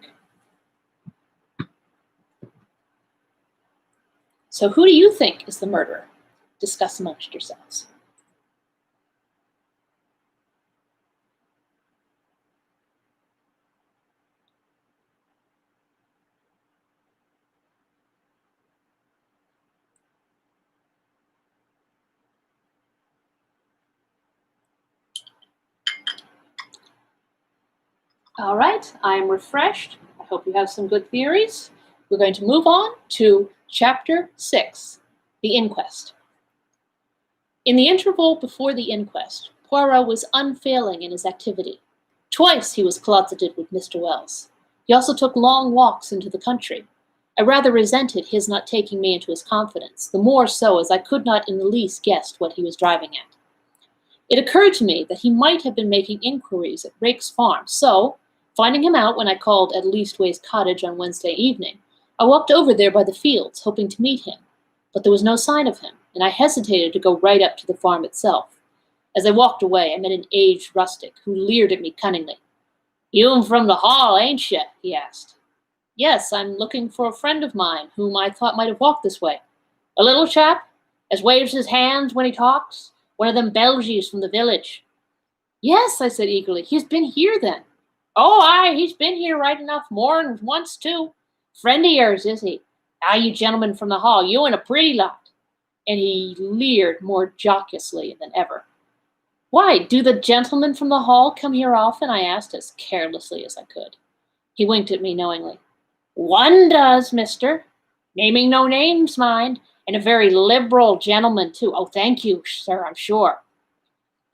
So who do you think is the murderer? Discuss amongst yourselves. All right, I'm refreshed. I hope you have some good theories. We're going to move on to Chapter 6, The Inquest. In the interval before the inquest, Poirot was unfailing in his activity. Twice he was closeted with Mr. Wells. He also took long walks into the country. I rather resented his not taking me into his confidence, the more so as I could not in the least guess what he was driving at. It occurred to me that he might have been making inquiries at Rake's farm, so, finding him out when I called at Leastways Cottage on Wednesday evening, I walked over there by the fields, hoping to meet him. But there was no sign of him, and I hesitated to go right up to the farm itself. As I walked away, I met an aged rustic who leered at me cunningly. "You'm from the Hall, ain't you?" he asked. "Yes, I'm looking for a friend of mine whom I thought might have walked this way. A little chap, as waves his hands when he talks, one of them Belgies from the village." "Yes," I said eagerly, "he's been here then." "Oh, aye, he's been here right enough, more'n once too. Friend of yours, is he? Ah, you gentlemen from the Hall, you and a pretty lot." And he leered more jocosely than ever. "Why, do the gentlemen from the Hall come here often?" I asked as carelessly as I could. He winked at me knowingly. "One does, mister. Naming no names, mind, and a very liberal gentleman, too. Oh, thank you, sir, I'm sure."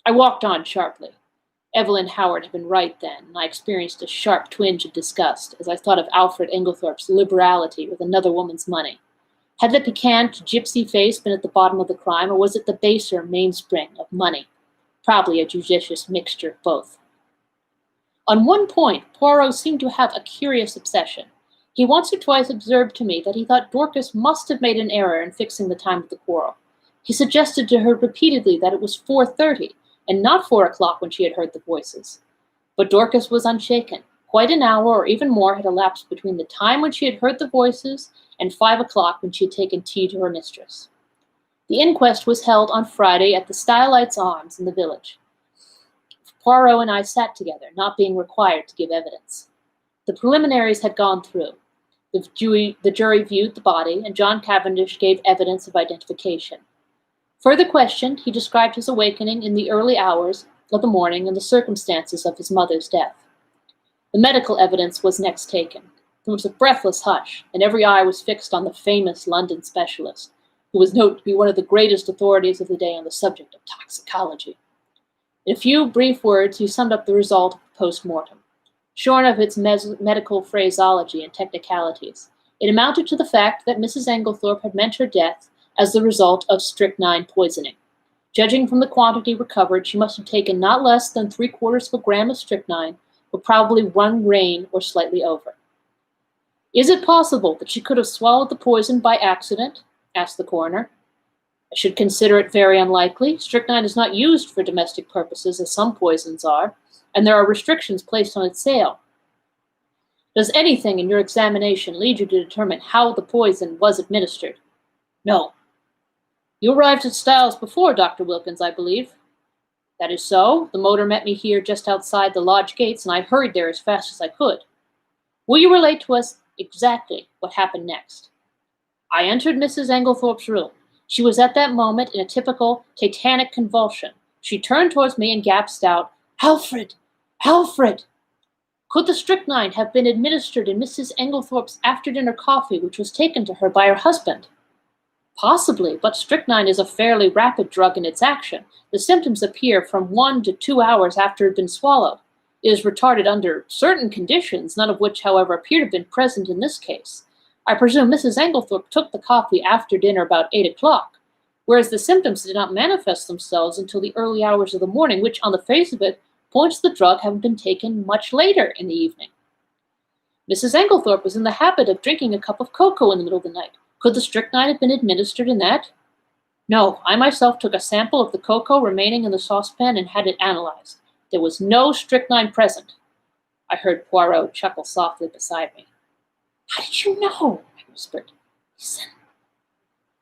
I walked on sharply. Evelyn Howard had been right then, and I experienced a sharp twinge of disgust as I thought of Alfred Englethorpe's liberality with another woman's money. Had the piquant, gypsy face been at the bottom of the crime, or was it the baser mainspring of money? Probably a judicious mixture of both. On one point, Poirot seemed to have a curious obsession. He once or twice observed to me that he thought Dorcas must have made an error in fixing the time of the quarrel. He suggested to her repeatedly that it was 4:30, and not 4 o'clock when she had heard the voices. But Dorcas was unshaken. Quite an hour or even more had elapsed between the time when she had heard the voices and 5 o'clock when she had taken tea to her mistress. The inquest was held on Friday at the Stylites Arms in the village. Poirot and I sat together, not being required to give evidence. The preliminaries had gone through. The jury viewed the body, and John Cavendish gave evidence of identification. Further questioned, he described his awakening in the early hours of the morning and the circumstances of his mother's death. The medical evidence was next taken. There was a breathless hush, and every eye was fixed on the famous London specialist, who was known to be one of the greatest authorities of the day on the subject of toxicology. In a few brief words, he summed up the result of the post-mortem. Shorn of its medical phraseology and technicalities, It amounted to the fact that Mrs. Englethorpe had met her death as the result of strychnine poisoning. Judging from the quantity recovered, she must have taken not less than 3/4 of a gram of strychnine, but probably 1 grain or slightly over. Is it possible that she could have swallowed the poison by accident? Asked the coroner. I should consider it very unlikely. Strychnine is not used for domestic purposes, as some poisons are, and there are restrictions placed on its sale. Does anything in your examination lead you to determine how the poison was administered? No. You arrived at Styles before Dr. Wilkins, I believe. That is so. The motor met me here just outside the lodge gates, and I hurried there as fast as I could. Will you relate to us exactly what happened next? I entered Mrs. Englethorpe's room. She was at that moment in a typical tetanic convulsion. She turned towards me and gasped out, "Alfred! Alfred!" Could the strychnine have been administered in Mrs. Englethorpe's after-dinner coffee, which was taken to her by her husband? Possibly, but strychnine is a fairly rapid drug in its action. The symptoms appear from 1 to 2 hours after it had been swallowed. It is retarded under certain conditions, none of which, however, appear to have been present in this case. I presume Mrs. Englethorpe took the coffee after dinner about 8 o'clock, whereas the symptoms did not manifest themselves until the early hours of the morning, which, on the face of it, points to the drug having been taken much later in the evening. Mrs. Englethorpe was in the habit of drinking a cup of cocoa in the middle of the night. Could the strychnine have been administered in that? No, I myself took a sample of the cocoa remaining in the saucepan and had it analyzed. There was no strychnine present. I heard Poirot chuckle softly beside me. How did you know? I whispered. Listen.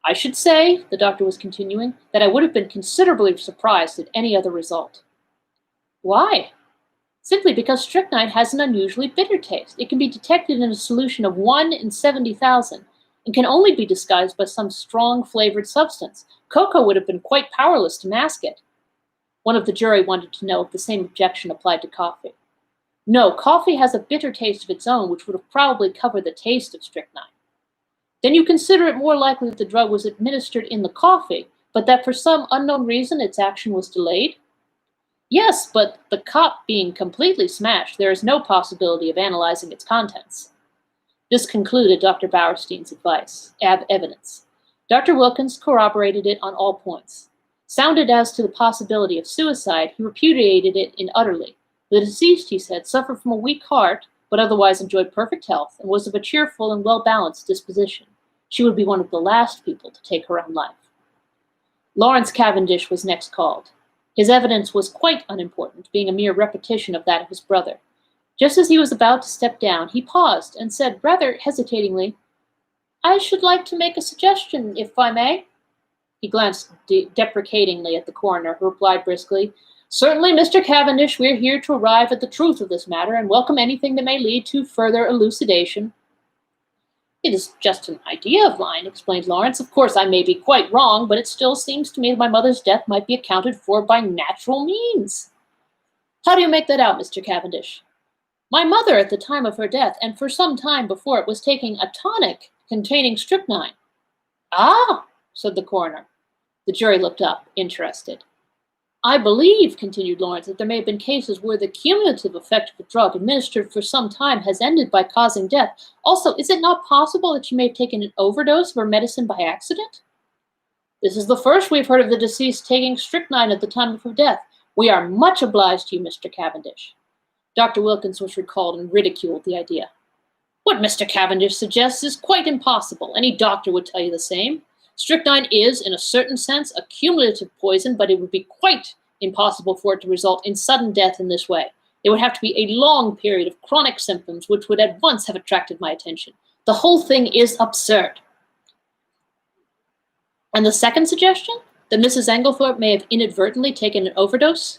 I should say, the doctor was continuing, that I would have been considerably surprised at any other result. Why? Simply because strychnine has an unusually bitter taste. It can be detected in a solution of 1 in 70,000 and can only be disguised by some strong flavored substance. Cocoa would have been quite powerless to mask it. One of the jury wanted to know if the same objection applied to coffee. No, coffee has a bitter taste of its own, which would have probably covered the taste of strychnine. Then you consider it more likely that the drug was administered in the coffee, but that for some unknown reason its action was delayed? Yes, but the cup being completely smashed, there is no possibility of analyzing its contents. This concluded Dr. Bauerstein's evidence. Dr. Wilkins corroborated it on all points. Sounded as to the possibility of suicide, he repudiated it utterly. The deceased, he said, suffered from a weak heart, but otherwise enjoyed perfect health and was of a cheerful and well-balanced disposition. She would be one of the last people to take her own life. Lawrence Cavendish was next called. His evidence was quite unimportant, being a mere repetition of that of his brother. Just as he was about to step down, he paused and said rather hesitatingly, I should like to make a suggestion, if I may. He glanced deprecatingly at the coroner, who replied briskly, Certainly, Mr. Cavendish, we are here to arrive at the truth of this matter and welcome anything that may lead to further elucidation. It is just an idea of mine, explained Lawrence. Of course, I may be quite wrong, but it still seems to me that my mother's death might be accounted for by natural means. How do you make that out, Mr. Cavendish? My mother, at the time of her death, and for some time before it, was taking a tonic containing strychnine. Ah, said the coroner. The jury looked up, interested. I believe, continued Lawrence, that there may have been cases where the cumulative effect of a drug administered for some time has ended by causing death. Also, is it not possible that she may have taken an overdose of her medicine by accident? This is the first we've heard of the deceased taking strychnine at the time of her death. We are much obliged to you, Mr. Cavendish. Dr. Wilkins was recalled and ridiculed the idea. What Mr. Cavendish suggests is quite impossible. Any doctor would tell you the same. Strychnine is, in a certain sense, a cumulative poison, but it would be quite impossible for it to result in sudden death in this way. There would have to be a long period of chronic symptoms, which would at once have attracted my attention. The whole thing is absurd. And the second suggestion? That Mrs. Englethorpe may have inadvertently taken an overdose?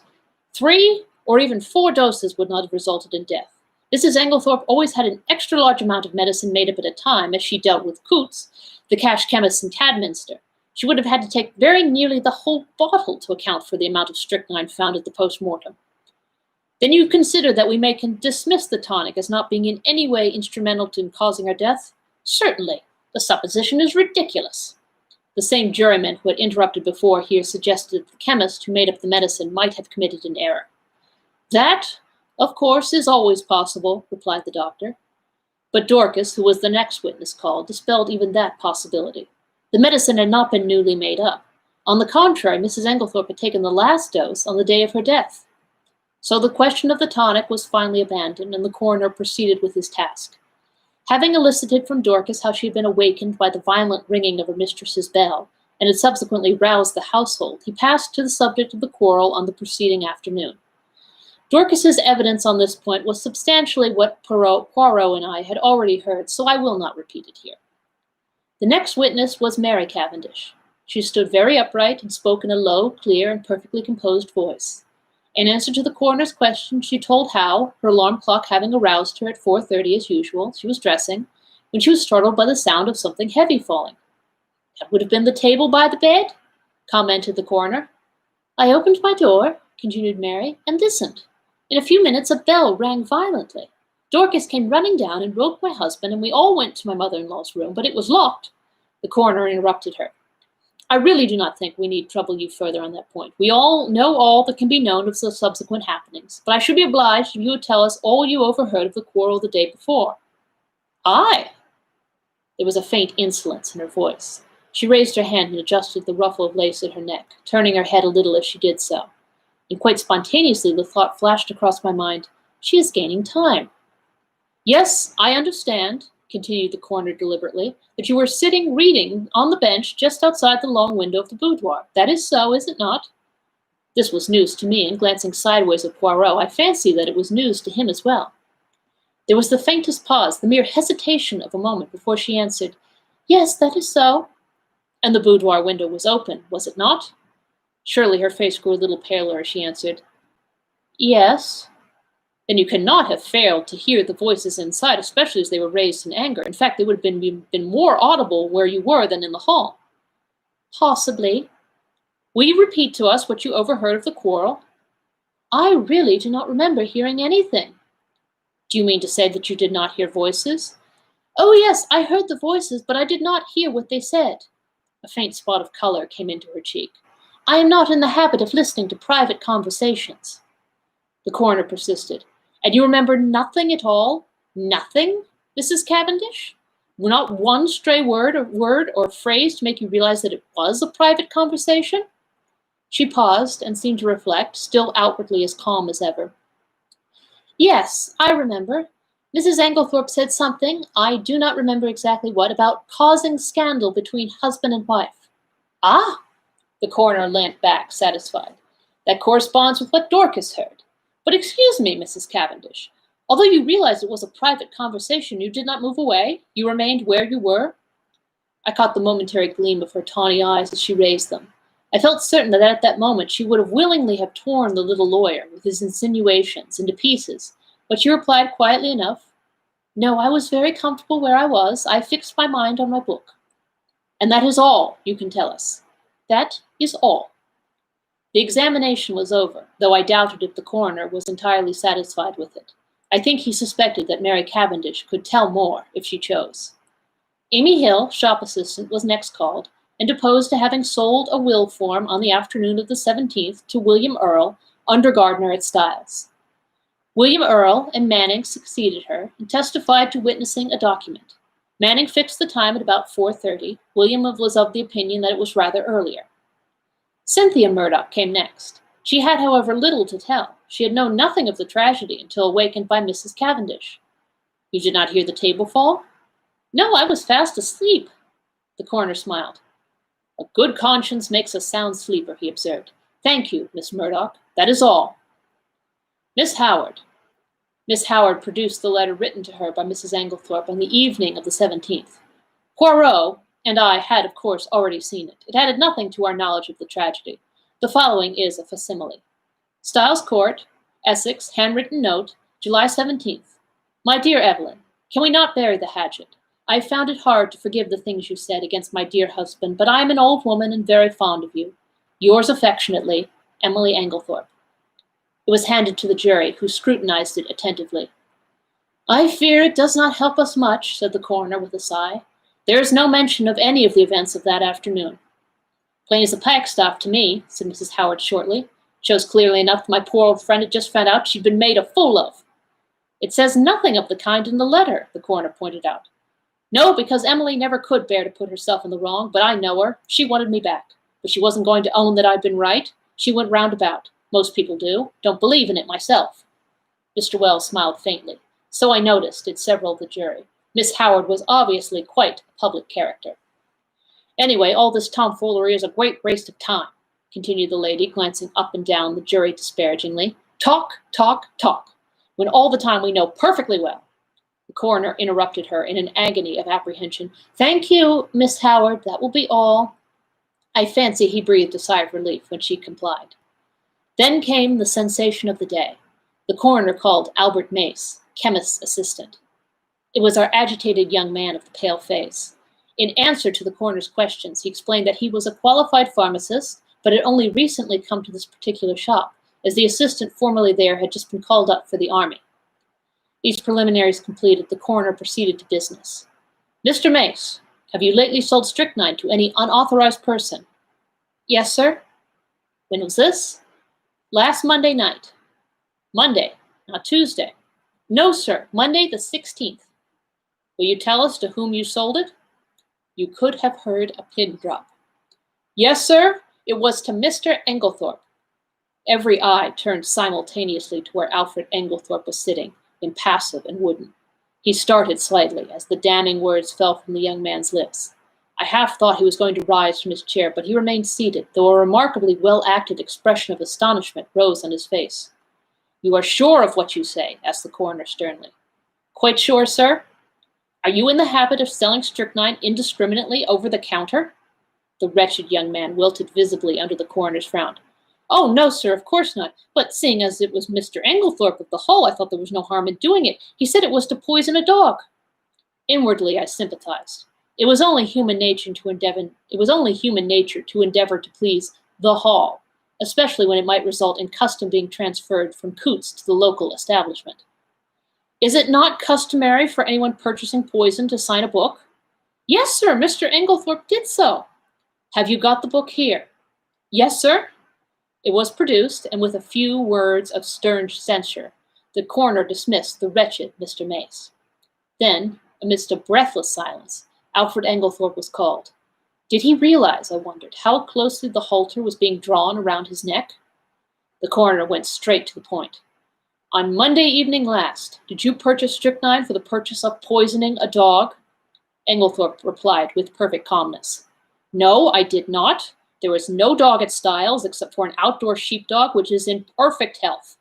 3 or even 4 doses would not have resulted in death. Mrs. Englethorpe always had an extra large amount of medicine made up at a time as she dealt with Coots, the cash chemist in Tadminster. She would have had to take very nearly the whole bottle to account for the amount of strychnine found at the post-mortem. Then you consider that we may dismiss the tonic as not being in any way instrumental in causing her death? Certainly. The supposition is ridiculous. The same juryman who had interrupted before here suggested that the chemist who made up the medicine might have committed an error. That, of course, is always possible, replied the doctor. But Dorcas, who was the next witness called, dispelled even that possibility. The medicine had not been newly made up. On the contrary, Mrs. Englethorpe had taken the last dose on the day of her death. So the question of the tonic was finally abandoned, and the coroner proceeded with his task. Having elicited from Dorcas how she had been awakened by the violent ringing of her mistress's bell, and had subsequently roused the household, he passed to the subject of the quarrel on the preceding afternoon. Dorcas's evidence on this point was substantially what Poirot and I had already heard, so I will not repeat it here. The next witness was Mary Cavendish. She stood very upright and spoke in a low, clear, and perfectly composed voice. In answer to the coroner's question, she told how, her alarm clock having aroused her at 4:30 as usual, she was dressing, when she was startled by the sound of something heavy falling. "That would have been the table by the bed," commented the coroner. "I opened my door," continued Mary, "and listened. In a few minutes a bell rang violently. Dorcas came running down and woke my husband, and we all went to my mother-in-law's room, but it was locked." The coroner interrupted her. "I really do not think we need trouble you further on that point. We all know all that can be known of the subsequent happenings, but I should be obliged if you would tell us all you overheard of the quarrel the day before." "I?" There was a faint insolence in her voice. She raised her hand and adjusted the ruffle of lace at her neck, turning her head a little as she did so. And quite spontaneously the thought flashed across my mind, she is gaining time. "Yes, I understand," continued the coroner deliberately, "that you were sitting reading on the bench just outside the long window of the boudoir. That is so, is it not?" This was news to me, and glancing sideways at Poirot, I fancy that it was news to him as well. There was the faintest pause, the mere hesitation of a moment before she answered, "Yes, that is so." "And the boudoir window was open, was it not?" Surely her face grew a little paler as she answered, "Yes." "Then you cannot have failed to hear the voices inside, especially as they were raised in anger. In fact, they would have been more audible where you were than in the hall." "Possibly." "Will you repeat to us what you overheard of the quarrel?" "I really do not remember hearing anything." "Do you mean to say that you did not hear voices?" "Oh, yes, I heard the voices, but I did not hear what they said." A faint spot of color came into her cheek. "I am not in the habit of listening to private conversations." The coroner persisted. "And you remember nothing at all? Nothing, Mrs. Cavendish? Not one stray word or phrase to make you realize that it was a private conversation?" She paused and seemed to reflect, still outwardly as calm as ever. "Yes, I remember. Mrs. Englethorpe said something, I do not remember exactly what, about causing scandal between husband and wife." "Ah!" The coroner leant back, satisfied. "That corresponds with what Dorcas heard. But excuse me, Mrs. Cavendish, although you realized it was a private conversation, you did not move away? You remained where you were?" I caught the momentary gleam of her tawny eyes as she raised them. I felt certain that at that moment she would have willingly have torn the little lawyer, with his insinuations, into pieces, but she replied quietly enough, "No, I was very comfortable where I was. I fixed my mind on my book." "And that is all you can tell us?" "That is all." The examination was over, though I doubted if the coroner was entirely satisfied with it. I think he suspected that Mary Cavendish could tell more if she chose. Amy Hill, shop assistant, was next called, and deposed to having sold a will form on the afternoon of the 17th to William Earle, under gardener at Styles. William Earle and Manning succeeded her and testified to witnessing a document. Manning fixed the time at about 4:30. William was of the opinion that it was rather earlier. Cynthia Murdoch came next. She had, however, little to tell. She had known nothing of the tragedy until awakened by Mrs. Cavendish. "You did not hear the table fall?" "No, I was fast asleep." The coroner smiled. "A good conscience makes a sound sleeper," he observed. "Thank you, Miss Murdoch. That is all." "Miss Howard." Miss Howard produced the letter written to her by Mrs. Englethorpe on the evening of the 17th. Poirot and I had, of course, already seen it. It added nothing to our knowledge of the tragedy. The following is a facsimile. "Styles Court, Essex, handwritten note, July 17th. My dear Evelyn, can we not bury the hatchet? I have found it hard to forgive the things you said against my dear husband, but I am an old woman and very fond of you. Yours affectionately, Emily Englethorpe." It was handed to the jury, who scrutinized it attentively. "I fear it does not help us much," said the coroner with a sigh. "There is no mention of any of the events of that afternoon." "Plain as a pikestaff to me," said Mrs. Howard shortly. "Shows clearly enough that my poor old friend had just found out she'd been made a fool of." It says nothing of the kind in the letter, the coroner pointed out. No, because Emily never could bear to put herself in the wrong, but I know her. She wanted me back. But she wasn't going to own that I'd been right. She went roundabout. Most people do. Don't believe in it myself. Mr. Wells smiled faintly. So I noticed, did several of the jury. Miss Howard was obviously quite a public character. Anyway, all this tomfoolery is a great waste of time, continued the lady, glancing up and down the jury disparagingly. Talk, talk, talk, when all the time we know perfectly well. The coroner interrupted her in an agony of apprehension. Thank you, Miss Howard, that will be all. I fancy he breathed a sigh of relief when she complied. Then came the sensation of the day. The coroner called Albert Mace, chemist's assistant. It was our agitated young man of the pale face. In answer to the coroner's questions, he explained that he was a qualified pharmacist, but had only recently come to this particular shop, as the assistant formerly there had just been called up for the army. These preliminaries completed, the coroner proceeded to business. Mr. Mace, have you lately sold strychnine to any unauthorized person? Yes, sir. When was this? Last Monday night. Monday, not Tuesday. No, sir, Monday the 16th. Will you tell us to whom you sold it? You could have heard a pin drop. Yes, sir, it was to Mr. Englethorpe. Every eye turned simultaneously to where Alfred Englethorpe was sitting, impassive and wooden. He started slightly as the damning words fell from the young man's lips. I half thought he was going to rise from his chair, but he remained seated, though a remarkably well-acted expression of astonishment rose on his face. You are sure of what you say? Asked the coroner sternly. Quite sure, sir. Are you in the habit of selling strychnine indiscriminately over the counter? The wretched young man wilted visibly under the coroner's frown. Oh, no, sir, of course not. But seeing as it was Mr. Englethorpe of the Hall, I thought there was no harm in doing it. He said it was to poison a dog. Inwardly, I sympathized. It was only human nature to endeavor to please the Hall, especially when it might result in custom being transferred from Coots to the local establishment. Is it not customary for anyone purchasing poison to sign a book? Yes, sir, Mr. Englethorpe did so. Have you got the book here? Yes, sir. It was produced, and with a few words of stern censure, the coroner dismissed the wretched Mr. Mace. Then, amidst a breathless silence, Alfred Englethorpe was called. Did he realize, I wondered, how closely the halter was being drawn around his neck? The coroner went straight to the point. On Monday evening last, did you purchase strychnine for the purpose of poisoning a dog? Englethorpe replied with perfect calmness. No, I did not. There was no dog at Styles except for an outdoor sheepdog which is in perfect health.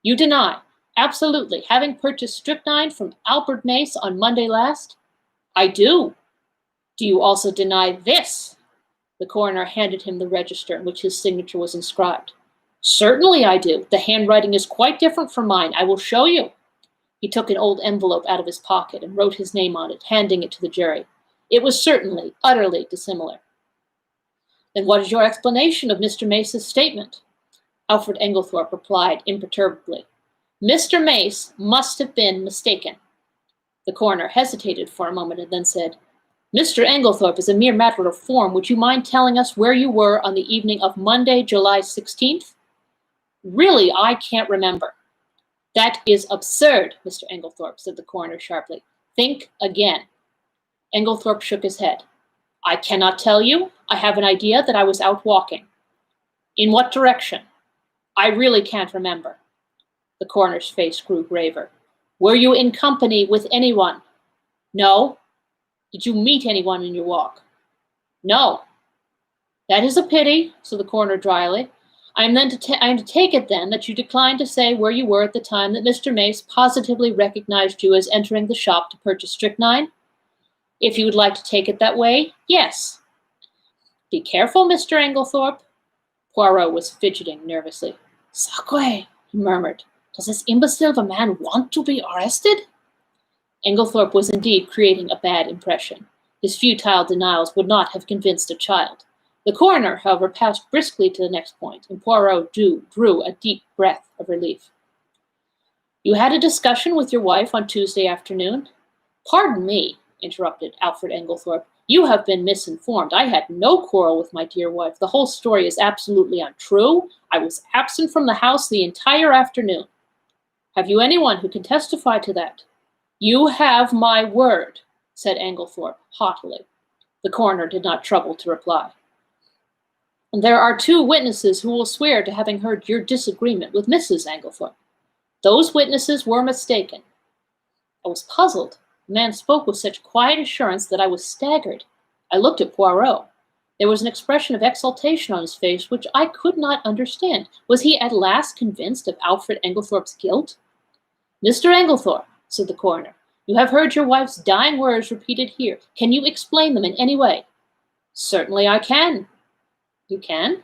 You deny, absolutely, having purchased strychnine from Albert Mace on Monday last? I do. Do you also deny this? The coroner handed him the register in which his signature was inscribed. Certainly I do. The handwriting is quite different from mine. I will show you. He took an old envelope out of his pocket and wrote his name on it, handing it to the jury. It was certainly, utterly dissimilar. Then what is your explanation of Mr. Mace's statement? Alfred Englethorpe replied imperturbably. Mr. Mace must have been mistaken. The coroner hesitated for a moment and then said, Mr. Englethorpe, as a mere matter of form, would you mind telling us where you were on the evening of Monday, July 16th? Really, I can't remember. That is absurd, Mr. Englethorpe, said the coroner sharply. Think again. Englethorpe shook his head. I cannot tell you. I have an idea that I was out walking. In what direction? I really can't remember. The coroner's face grew graver. Were you in company with anyone? No. Did you meet anyone in your walk? No. That is a pity, said the coroner dryly. I am to take it then that you decline to say where you were at the time that Mr. Mace positively recognized you as entering the shop to purchase strychnine? If you would like to take it that way, yes. Be careful, Mr. Englethorpe. Poirot was fidgeting nervously. Sacre, he murmured. Does this imbecile of a man want to be arrested? Englethorpe was indeed creating a bad impression. His futile denials would not have convinced a child. The coroner, however, passed briskly to the next point, and Poirot drew a deep breath of relief. You had a discussion with your wife on Tuesday afternoon? Pardon me, interrupted Alfred Englethorpe. You have been misinformed. I had no quarrel with my dear wife. The whole story is absolutely untrue. I was absent from the house the entire afternoon. Have you anyone who can testify to that? You have my word, said Oglethorpe haughtily. The coroner did not trouble to reply. And there are 2 witnesses who will swear to having heard your disagreement with Mrs. Oglethorpe. Those witnesses were mistaken. I was puzzled. The man spoke with such quiet assurance that I was staggered. I looked at Poirot. There was an expression of exultation on his face which I could not understand. Was he at last convinced of Alfred Oglethorpe's guilt? Mr. Oglethorpe, said the coroner, you have heard your wife's dying words repeated here. Can you explain them in any way? Certainly I can. You can?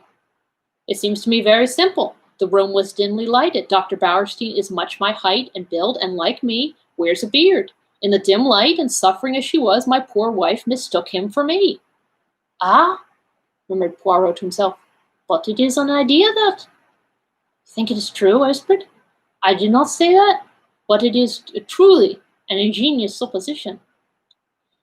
It seems to me very simple. The room was dimly lighted. Dr. Bowerstein is much my height and build, and like me, wears a beard. In the dim light, and suffering as she was, my poor wife mistook him for me. Ah, murmured Poirot to himself, but it is an idea that... Think it is true, I whispered. I did not say that, but it is truly an ingenious supposition.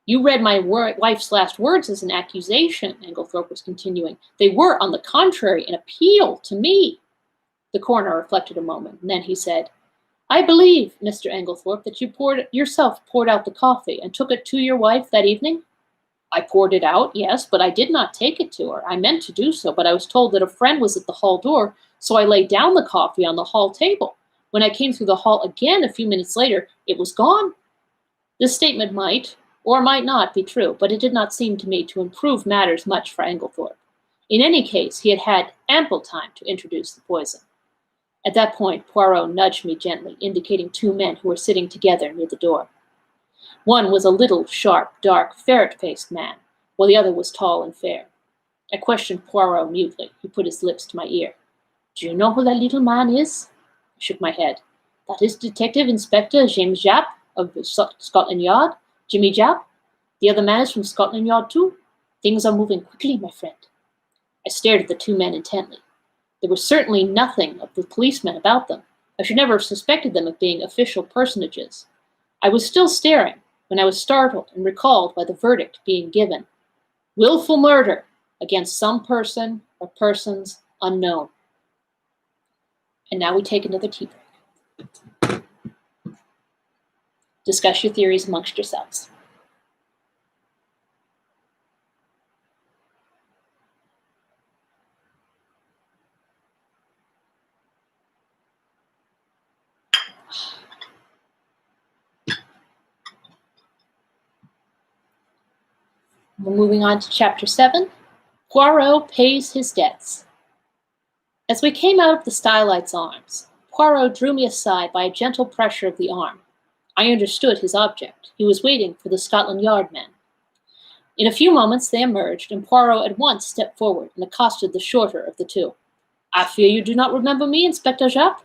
You read my wife's last words as an accusation, Oglethorpe was continuing. They were, on the contrary, an appeal to me. The coroner reflected a moment, and then he said, I believe, Mr. Oglethorpe, that you yourself poured out the coffee and took it to your wife that evening? I poured it out, yes, but I did not take it to her. I meant to do so, but I was told that a friend was at the hall door, so I laid down the coffee on the hall table. When I came through the hall again a few minutes later, it was gone. This statement might, or might not, be true, but it did not seem to me to improve matters much for Oglethorpe. In any case, he had had ample time to introduce the poison. At that point, Poirot nudged me gently, indicating 2 men who were sitting together near the door. One was a little, sharp, dark, ferret-faced man, while the other was tall and fair. I questioned Poirot mutely. He put his lips to my ear. Do you know who that little man is? I shook my head. That is Detective Inspector James Japp of Scotland Yard. Jimmy Japp. The other man is from Scotland Yard too. Things are moving quickly, my friend. I stared at the 2 men intently. There was certainly nothing of the policemen about them. I should never have suspected them of being official personages. I was still staring when I was startled and recalled by the verdict being given. Willful murder against some person or persons unknown. And now we take another tea break. Discuss your theories amongst yourselves. We're moving on to Chapter 7. Poirot pays his debts. As we came out of the Stylites' arms, Poirot drew me aside by a gentle pressure of the arm. I understood his object. He was waiting for the Scotland Yard men. In a few moments they emerged, and Poirot at once stepped forward and accosted the shorter of the 2. I fear you do not remember me, Inspector Japp?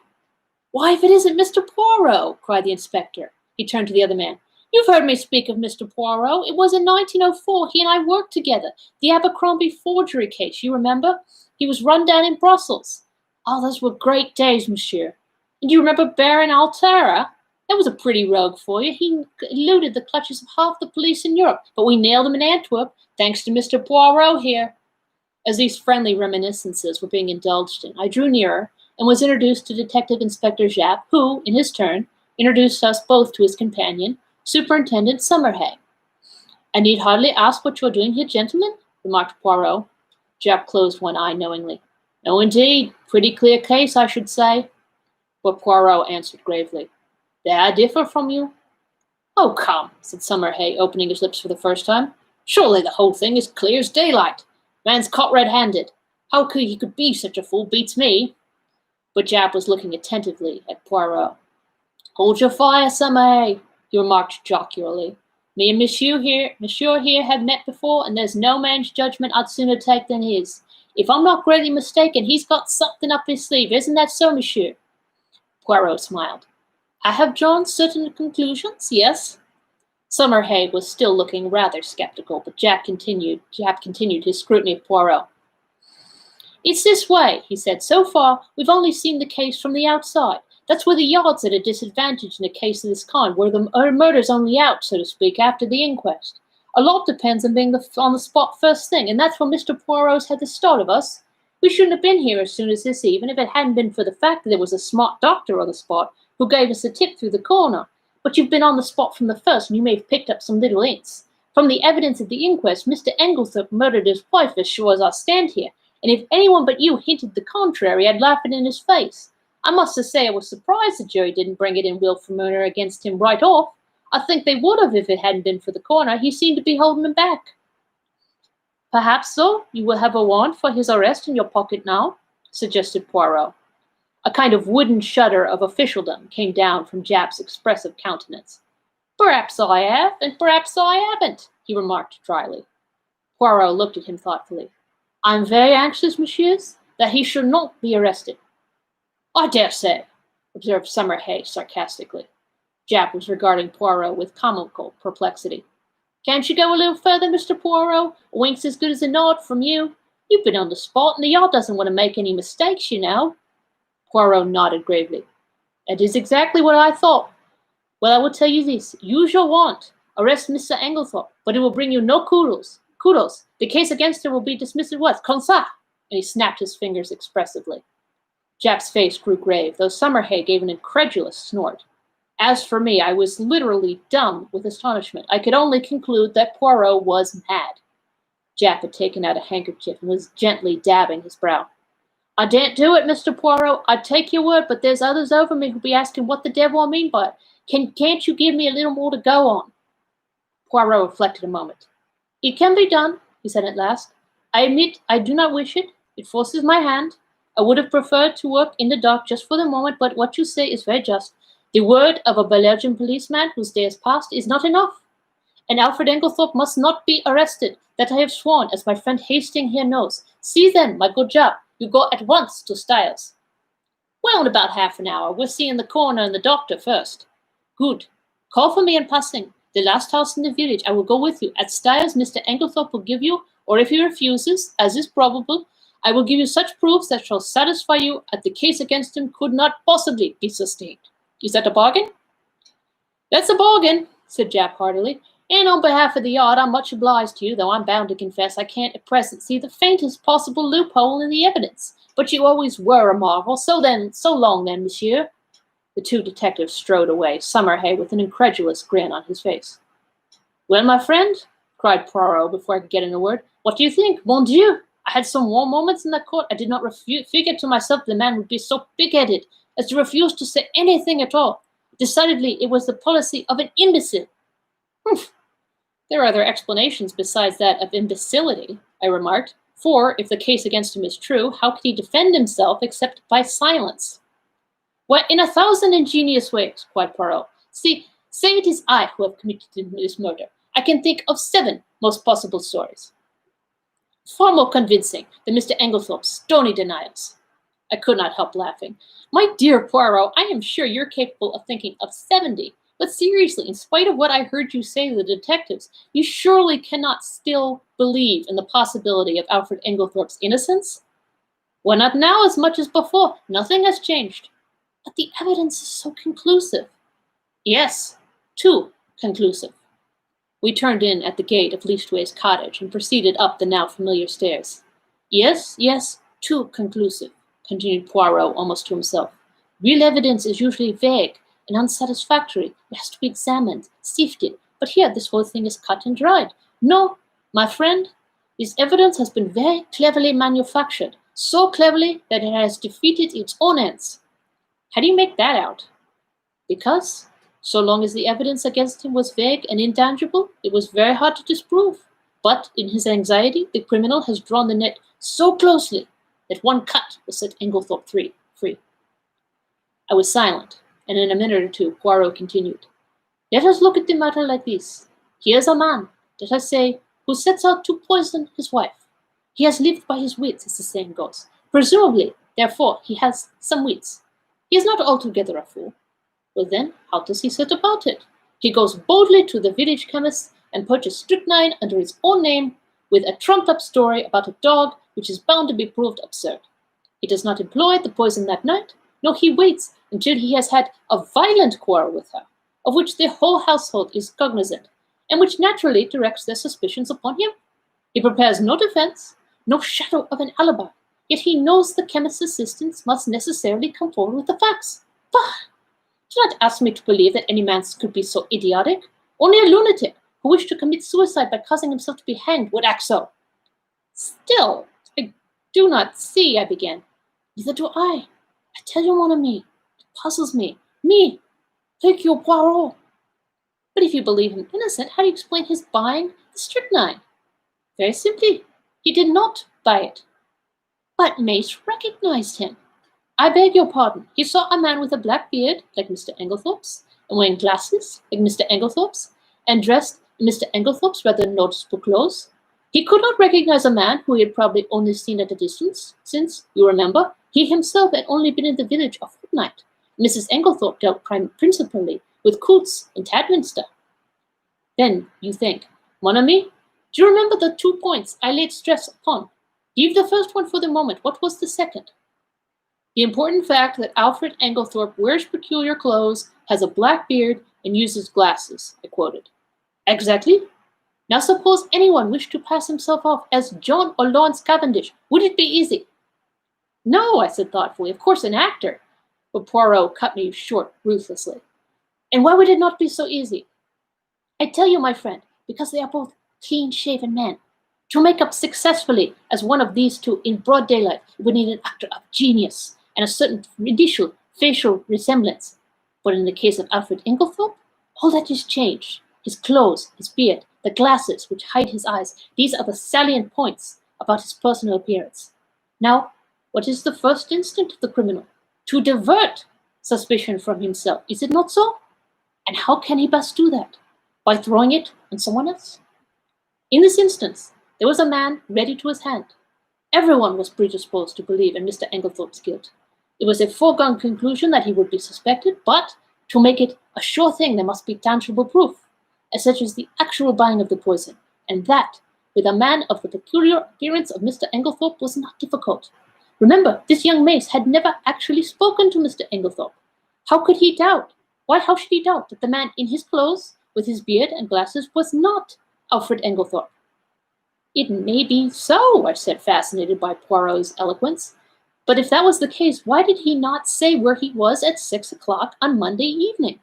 Why, if it isn't Mr. Poirot, cried the inspector. He turned to the other man. You've heard me speak of Mr. Poirot. It was in 1904. He and I worked together. The Abercrombie forgery case, you remember? He was run down in Brussels. Oh, those were great days, monsieur. And do you remember Baron Altera? That was a pretty rogue for you. He eluded the clutches of half the police in Europe, but we nailed him in Antwerp, thanks to Mr. Poirot here. As these friendly reminiscences were being indulged in, I drew nearer and was introduced to Detective Inspector Japp, who, in his turn, introduced us both to his companion, Superintendent Summerhay. I need hardly ask what you are doing here, gentlemen, remarked Poirot. Japp closed one eye knowingly. No, indeed. Pretty clear case, I should say. But Poirot answered gravely. There I differ from you. Oh, come, said Summerhay, opening his lips for the first time. Surely the whole thing is clear as daylight. Man's caught red-handed. How he could be such a fool beats me. But Japp was looking attentively at Poirot. Hold your fire, Summerhay, he remarked jocularly. Me and Monsieur here have met before, and there's no man's judgment I'd sooner take than his. If I'm not greatly mistaken, he's got something up his sleeve. Isn't that so, Monsieur? Poirot smiled. I have drawn certain conclusions, yes. Summerhay was still looking rather skeptical, but Japp continued his scrutiny of Poirot. It's this way, he said. So far, we've only seen the case from the outside. That's where the Yard's at a disadvantage in a case of this kind, where the murder's only out, so to speak, after the inquest. A lot depends on being on the spot first thing, and that's where Mr. Poirot's had the start of us. We shouldn't have been here as soon as this, even if it hadn't been for the fact that there was a smart doctor on the spot who gave us a tip through the corner. But you've been on the spot from the first, and you may have picked up some little hints. From the evidence at the inquest, Mr. Englethorpe murdered his wife as sure as I stand here, and if anyone but you hinted the contrary, I'd laugh it in his face. I must say I was surprised the jury didn't bring it in willful murder against him right off. I think they would have if it hadn't been for the coroner. He seemed to be holding him back. Perhaps, though, you will have a warrant for his arrest in your pocket now, suggested Poirot. A kind of wooden shudder of officialdom came down from Japp's expressive countenance. Perhaps I have, and perhaps I haven't, he remarked dryly. Poirot looked at him thoughtfully. I am very anxious, messieurs, that he should not be arrested. I dare say, observed Summerhay sarcastically. Japp was regarding Poirot with comical perplexity. Can't you go a little further, Mr. Poirot? A wink's as good as a nod from you. You've been on the spot, and the yacht doesn't want to make any mistakes, you know. Poirot nodded gravely. It is exactly what I thought. Well, I will tell you this. Use your warrant. Arrest Mr. Englethorpe, but it will bring you no kudos. The case against him will be dismissed at once. Comme ça! And he snapped his fingers expressively. Japp's face grew grave, though Summerhay gave an incredulous snort. As for me, I was literally dumb with astonishment. I could only conclude that Poirot was mad. Japp had taken out a handkerchief and was gently dabbing his brow. I daren't do it, Mr. Poirot. I'd take your word, but there's others over me who'll be asking what the devil I mean by it. Can't you give me a little more to go on? Poirot reflected a moment. It can be done, he said at last. I admit I do not wish it. It forces my hand. I would have preferred to work in the dark just for the moment, but what you say is very just. The word of a Belgian policeman whose day has passed is not enough. And Alfred Englethorpe must not be arrested. That I have sworn, as my friend Hastings here knows. See then, my good Japp, you go at once to Styles. Well, in about half an hour. We're seeing the coroner and the doctor first. Good. Call for me in passing. The last house in the village. I will go with you. At Styles, Mr. Englethorpe will give you, or if he refuses, as is probable, I will give you such proofs that shall satisfy you that the case against him could not possibly be sustained. Is that a bargain? That's a bargain, said Japp heartily. And on behalf of the yacht, I'm much obliged to you, though I'm bound to confess I can't at present see the faintest possible loophole in the evidence. But you always were a marvel. So long then, monsieur. The two detectives strode away, Summerhay with an incredulous grin on his face. Well, my friend, cried Poirot before I could get in a word, what do you think? Mon Dieu! I had some warm moments in that court. I did not figure to myself the man would be so big-headed as to refuse to say anything at all. Decidedly, it was the policy of an imbecile. Humph! There are other explanations besides that of imbecility, I remarked, for, if the case against him is true, how could he defend himself except by silence? Why, in 1,000 ingenious ways, cried Poirot. Say it is I who have committed this murder. I can think of 7 most possible stories. Far more convincing than Mr. Englethorpe's stony denials. I could not help laughing. My dear Poirot, I am sure you're capable of thinking of 70. But seriously, in spite of what I heard you say to the detectives, you surely cannot still believe in the possibility of Alfred Englethorpe's innocence? Well, not now as much as before. Nothing has changed. But the evidence is so conclusive. Yes, too conclusive. We turned in at the gate of Leastway's cottage and proceeded up the now familiar stairs. Yes, too conclusive, continued Poirot almost to himself. Real evidence is usually vague and unsatisfactory. It has to be examined, sifted. But here this whole thing is cut and dried. No, my friend, this evidence has been very cleverly manufactured, so cleverly that it has defeated its own ends. How do you make that out? Because, so long as the evidence against him was vague and intangible, it was very hard to disprove. But in his anxiety, the criminal has drawn the net so closely that one cut will set Englethorpe free. I was silent, and in a minute or two, Poirot continued. Let us look at the matter like this. Here's a man, let us say, who sets out to poison his wife. He has lived by his wits, as the saying goes. Presumably, therefore, he has some wits. He is not altogether a fool. Well then, how does he set about it? He goes boldly to the village chemist and purchases strychnine under his own name with a trumped-up story about a dog which is bound to be proved absurd. He does not employ the poison that night. No, he waits until he has had a violent quarrel with her, of which the whole household is cognizant, and which naturally directs their suspicions upon him. He prepares no defense, no shadow of an alibi, yet he knows the chemist's assistants must necessarily come forward with the facts. Bah! Do not ask me to believe that any man could be so idiotic. Only a lunatic who wished to commit suicide by causing himself to be hanged would act so. Still, I do not see, I began. Neither do I. I tell you, mon ami, it puzzles me. Me, Hercule Poirot. But if you believe him innocent, how do you explain his buying the strychnine? Very simply, he did not buy it. But Mace recognized him. I beg your pardon. He saw a man with a black beard, like Mr. Englethorpe's, and wearing glasses, like Mr. Englethorpe's, and dressed in Mr. Englethorpe's rather noticeable clothes. He could not recognize a man who he had probably only seen at a distance, since, you remember, he himself had only been in the village a fortnight. Mrs. Englethorpe dealt principally with Coutts in Tadminster. Then you think, mon ami, do you remember the 2 points I laid stress upon? Leave the first one for the moment. What was the second? The important fact that Alfred Englethorpe wears peculiar clothes, has a black beard, and uses glasses, I quoted. Exactly. Now suppose anyone wished to pass himself off as John or Lawrence Cavendish. Would it be easy? No, I said thoughtfully. Of course, an actor. But Poirot cut me short ruthlessly. And why would it not be so easy? I tell you, my friend, because they are both clean-shaven men. To make up successfully as one of these two in broad daylight, you would need an actor of genius and a certain initial facial resemblance. But in the case of Alfred Englethorpe, all that is changed. His clothes, his beard, the glasses which hide his eyes, these are the salient points about his personal appearance. Now, what is the first instinct of the criminal? To divert suspicion from himself, is it not so? And how can he best do that? By throwing it on someone else? In this instance, there was a man ready to his hand. Everyone was predisposed to believe in Mr. Englethorpe's guilt. It was a foregone conclusion that he would be suspected, but to make it a sure thing, there must be tangible proof, as such as the actual buying of the poison, and that, with a man of the peculiar appearance of Mr. Englethorpe, was not difficult. Remember, this young Mace had never actually spoken to Mr. Englethorpe. How could he doubt? How should he doubt that the man in his clothes, with his beard and glasses, was not Alfred Englethorpe? It may be so, I said, fascinated by Poirot's eloquence. But if that was the case, why did he not say where he was at 6 o'clock on Monday evening?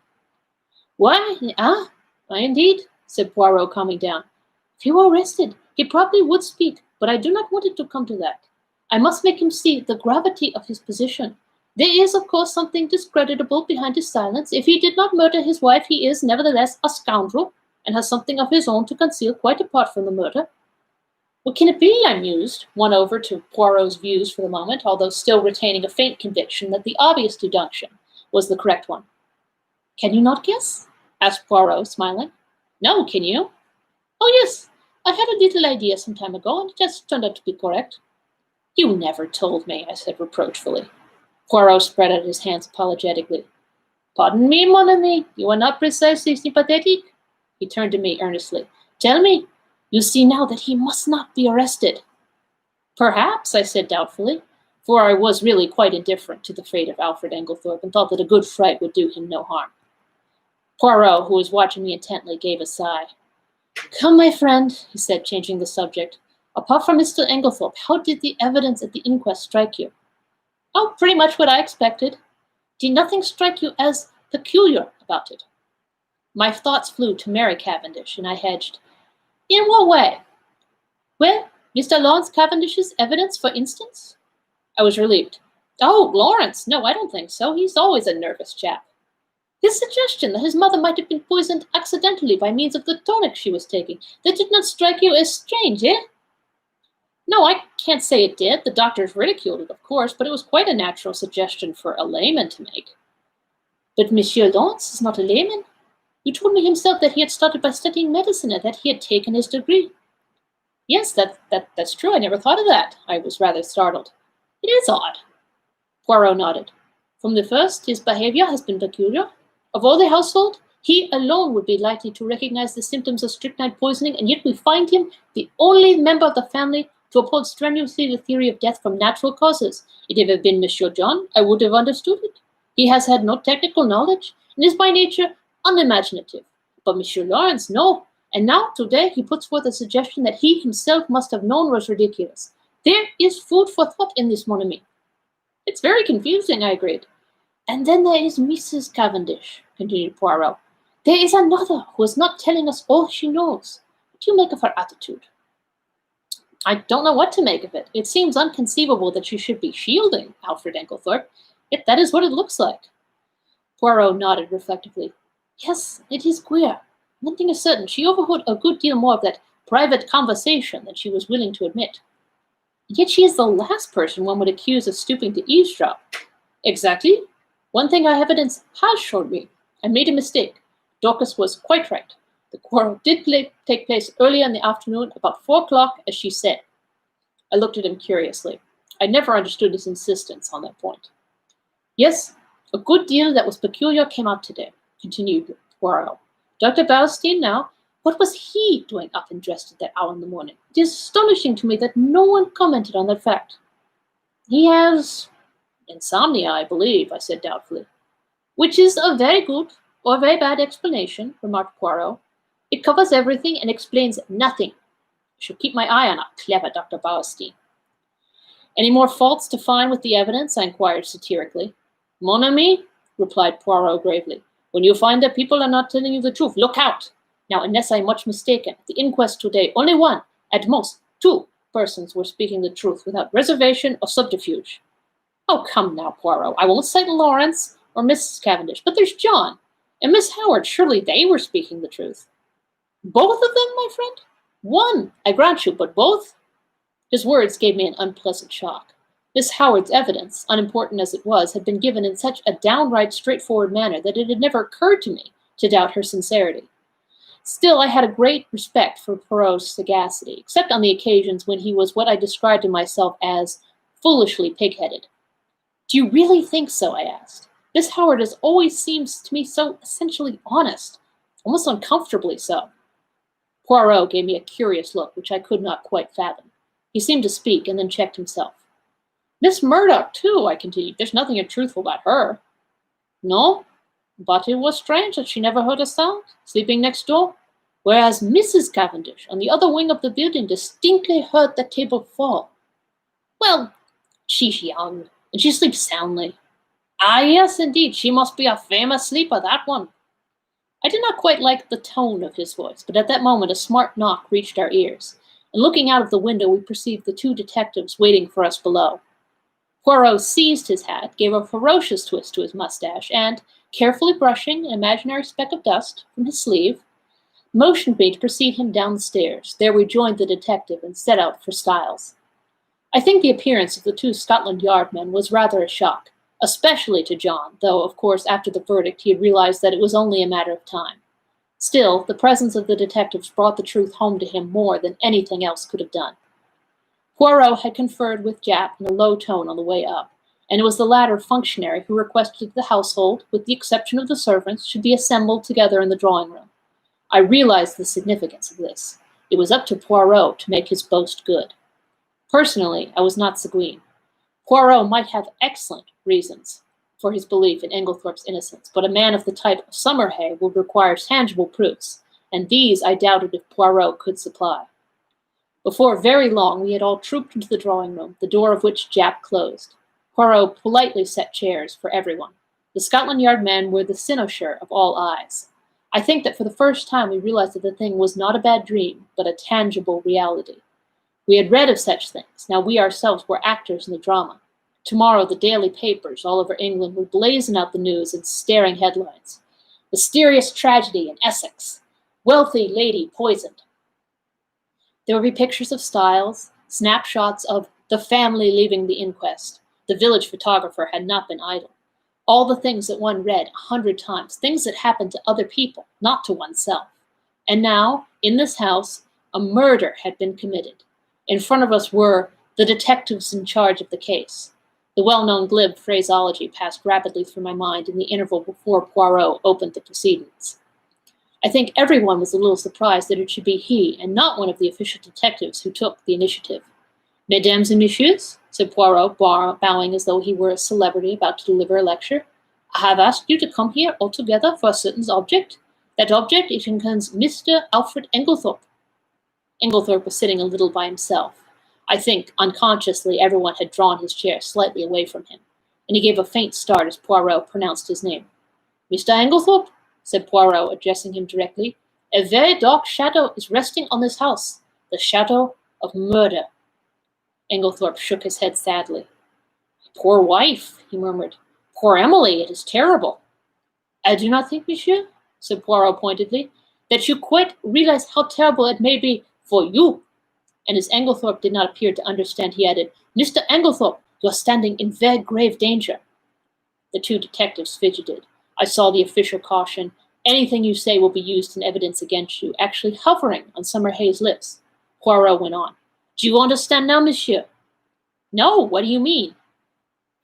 Why, indeed, said Poirot, calming down. If he were arrested, he probably would speak, but I do not want it to come to that. I must make him see the gravity of his position. There is, of course, something discreditable behind his silence. If he did not murder his wife, he is, nevertheless, a scoundrel, and has something of his own to conceal quite apart from the murder. What can it be? I mused, won over to Poirot's views for the moment, although still retaining a faint conviction that the obvious deduction was the correct one. Can you not guess? Asked Poirot, smiling. No, can you? Oh, yes. I had a little idea some time ago, and it just turned out to be correct. You never told me, I said reproachfully. Poirot spread out his hands apologetically. Pardon me, mon ami, you are not precisely sympathetic. He turned to me earnestly. Tell me, you see now that he must not be arrested. Perhaps, I said doubtfully, for I was really quite indifferent to the fate of Alfred Englethorpe and thought that a good fright would do him no harm. Poirot, who was watching me intently, gave a sigh. Come, my friend, he said, changing the subject. Apart from Mr. Englethorpe, how did the evidence at the inquest strike you? Oh, pretty much what I expected. Did nothing strike you as peculiar about it? My thoughts flew to Mary Cavendish, and I hedged. In what way? Well, Mr. Lawrence Cavendish's evidence, for instance? I was relieved. Oh, Lawrence, no, I don't think so. He's always a nervous chap. His suggestion that his mother might have been poisoned accidentally by means of the tonic she was taking, that did not strike you as strange, eh? No, I can't say it did. The doctors ridiculed it, of course, but it was quite a natural suggestion for a layman to make. But Monsieur Lawrence is not a layman. You told me himself that he had started by studying medicine and that he had taken his degree. Yes, that's true. I never thought of that. I was rather startled. It is odd. Poirot nodded. From the first, his behavior has been peculiar. Of all the household, he alone would be likely to recognize the symptoms of strychnine poisoning, and yet we find him the only member of the family to uphold strenuously the theory of death from natural causes. If it had been Monsieur John, I would have understood it. He has had no technical knowledge, and is by nature unimaginative. But Monsieur Lawrence, no. And now, today, he puts forth a suggestion that he himself must have known was ridiculous. There is food for thought in this, mon ami. It's very confusing, I agreed. And then there is Mrs. Cavendish, continued Poirot. There is another who is not telling us all she knows. What do you make of her attitude? I don't know what to make of it. It seems inconceivable that she should be shielding Alfred Englethorpe, yet that is what it looks like. Poirot nodded reflectively. Yes, it is queer. One thing is certain, she overheard a good deal more of that private conversation than she was willing to admit. Yet she is the last person one would accuse of stooping to eavesdrop. Exactly. One thing our evidence has shown me. I made a mistake. Dorcas was quite right. The quarrel did take place earlier in the afternoon, about 4 o'clock, as she said. I looked at him curiously. I never understood his insistence on that point. Yes, a good deal that was peculiar came out today, continued Poirot. Dr. Bauerstein now, what was he doing up and dressed at that hour in the morning? It is astonishing to me that no one commented on that fact. He has insomnia, I believe, I said doubtfully. Which is a very good or very bad explanation, remarked Poirot. It covers everything and explains nothing. I shall keep my eye on our clever Dr. Bauerstein. Any more faults to find with the evidence? I inquired satirically. Mon ami, replied Poirot gravely, when you find that people are not telling you the truth, look out. Now, unless I am much mistaken, at the inquest today, only one, at most two, persons were speaking the truth without reservation or subterfuge. Oh, come now, Poirot. I won't cite Lawrence or Mrs. Cavendish, but there's John and Miss Howard. Surely they were speaking the truth. Both of them, my friend? One, I grant you, but both? His words gave me an unpleasant shock. Miss Howard's evidence, unimportant as it was, had been given in such a downright straightforward manner that it had never occurred to me to doubt her sincerity. Still, I had a great respect for Poirot's sagacity, except on the occasions when he was what I described to myself as foolishly pig-headed. Do you really think so? I asked. Miss Howard has always seems to me so essentially honest, almost uncomfortably so. Poirot gave me a curious look, which I could not quite fathom. He seemed to speak, and then checked himself. Miss Murdoch, too, I continued. There's nothing untruthful about her. No, but it was strange that she never heard a sound, sleeping next door, whereas Mrs. Cavendish, on the other wing of the building, distinctly heard the table fall. Well, she's young, and she sleeps soundly. Ah, yes, indeed, she must be a famous sleeper, that one. I did not quite like the tone of his voice, but at that moment a smart knock reached our ears, and looking out of the window we perceived the two detectives waiting for us below. Poirot seized his hat, gave a ferocious twist to his mustache, and, carefully brushing an imaginary speck of dust from his sleeve, motioned me to precede him down the stairs. There we joined the detective and set out for Styles. I think the appearance of the two Scotland Yard men was rather a shock, especially to John, though, of course, after the verdict he had realized that it was only a matter of time. Still, the presence of the detectives brought the truth home to him more than anything else could have done. Poirot had conferred with Japp in a low tone on the way up, and it was the latter functionary who requested that the household, with the exception of the servants, should be assembled together in the drawing-room. I realized the significance of this. It was up to Poirot to make his boast good. Personally, I was not sanguine. Poirot might have excellent reasons for his belief in Englethorpe's innocence, but a man of the type of Summerhay would require tangible proofs, and these I doubted if Poirot could supply. Before very long we had all trooped into the drawing-room, the door of which Japp closed. Poirot politely set chairs for everyone. The Scotland Yard men were the cynosure of all eyes. I think that for the first time we realized that the thing was not a bad dream, but a tangible reality. We had read of such things. Now we ourselves were actors in the drama. Tomorrow the daily papers all over England would blazon out the news in staring headlines. Mysterious tragedy in Essex. Wealthy lady poisoned. There would be pictures of Styles, snapshots of the family leaving the inquest. The village photographer had not been idle. All the things that one read 100 times, things that happened to other people, not to oneself. And now, in this house, a murder had been committed. In front of us were the detectives in charge of the case. The well-known glib phraseology passed rapidly through my mind in the interval before Poirot opened the proceedings. I think everyone was a little surprised that it should be he, and not one of the official detectives, who took the initiative. Mesdames et messieurs, said Poirot, bowing as though he were a celebrity about to deliver a lecture, I have asked you to come here altogether for a certain object. That object, it concerns Mr. Alfred Englethorpe. Englethorpe was sitting a little by himself. I think, unconsciously, everyone had drawn his chair slightly away from him. and he gave a faint start as Poirot pronounced his name. Mr. Englethorpe, said Poirot, addressing him directly, a very dark shadow is resting on this house, the shadow of murder. Englethorpe shook his head sadly. Poor wife, he murmured. Poor Emily, it is terrible. I do not think, monsieur, said Poirot pointedly, that you quite realize how terrible it may be for you. And as Englethorpe did not appear to understand, he added, Mr. Englethorpe, you are standing in very grave danger. The two detectives fidgeted. I saw the official caution, anything you say will be used in evidence against you, actually hovering on Summerhayes' lips. Poirot went on. Do you understand now, monsieur? No, what do you mean?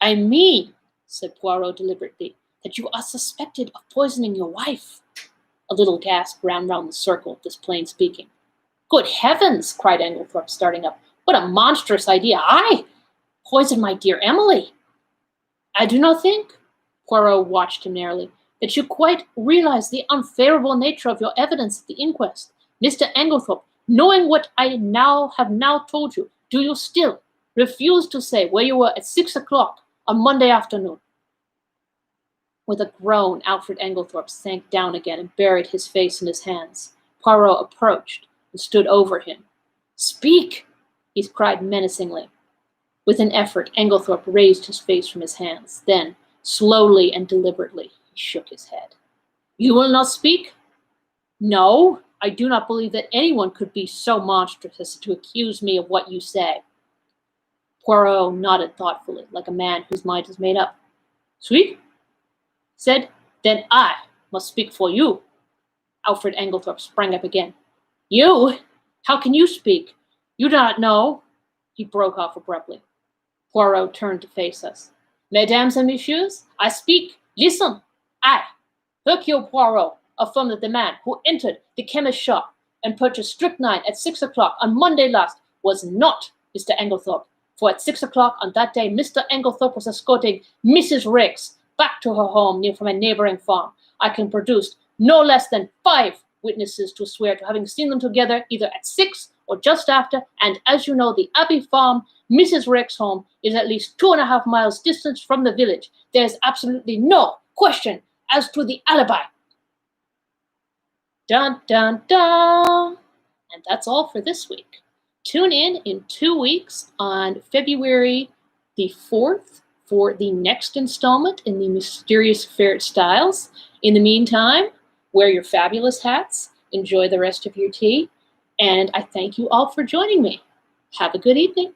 I mean, said Poirot deliberately, that you are suspected of poisoning your wife. A little gasp ran round the circle at this plain speaking. Good heavens, cried Englethorpe, starting up. What a monstrous idea. I poison my dear Emily. I do not think, Poirot watched him narrowly, that you quite realize the unfavorable nature of your evidence at the inquest. Mr. Englethorpe, knowing what I have now told you, do you still refuse to say where you were at 6 o'clock on Monday afternoon? With a groan, Alfred Englethorpe sank down again and buried his face in his hands. Poirot approached and stood over him. Speak, he cried menacingly. With an effort, Englethorpe raised his face from his hands. Then, slowly and deliberately, he shook his head. You will not speak? No, I do not believe that anyone could be so monstrous as to accuse me of what you say. Poirot nodded thoughtfully, like a man whose mind is made up. Sweet? Said, then I must speak for you. Alfred Englethorpe sprang up again. You? How can you speak? You do not know. He broke off abruptly. Poirot turned to face us. Mesdames and messieurs, I speak. Listen. I, Hercule Poirot, affirm that the man who entered the chemist's shop and purchased strychnine at 6 o'clock on Monday last was not Mr. Englethorpe, for at 6 o'clock on that day Mr. Englethorpe was escorting Mrs. Riggs back to her home from a neighboring farm. I can produce no less than 5 witnesses to swear to having seen them together either at 6 or just after, and as you know, the Abbey Farm, Mrs. Riggs' home, is at least 2.5 miles distant from the village. There is absolutely no question as to the alibi. Dun, dun, dun. And that's all for this week. Tune in 2 weeks on February the 4th for the next installment in the Mysterious Ferret Styles. In the meantime, wear your fabulous hats, enjoy the rest of your tea, and I thank you all for joining me. Have a good evening.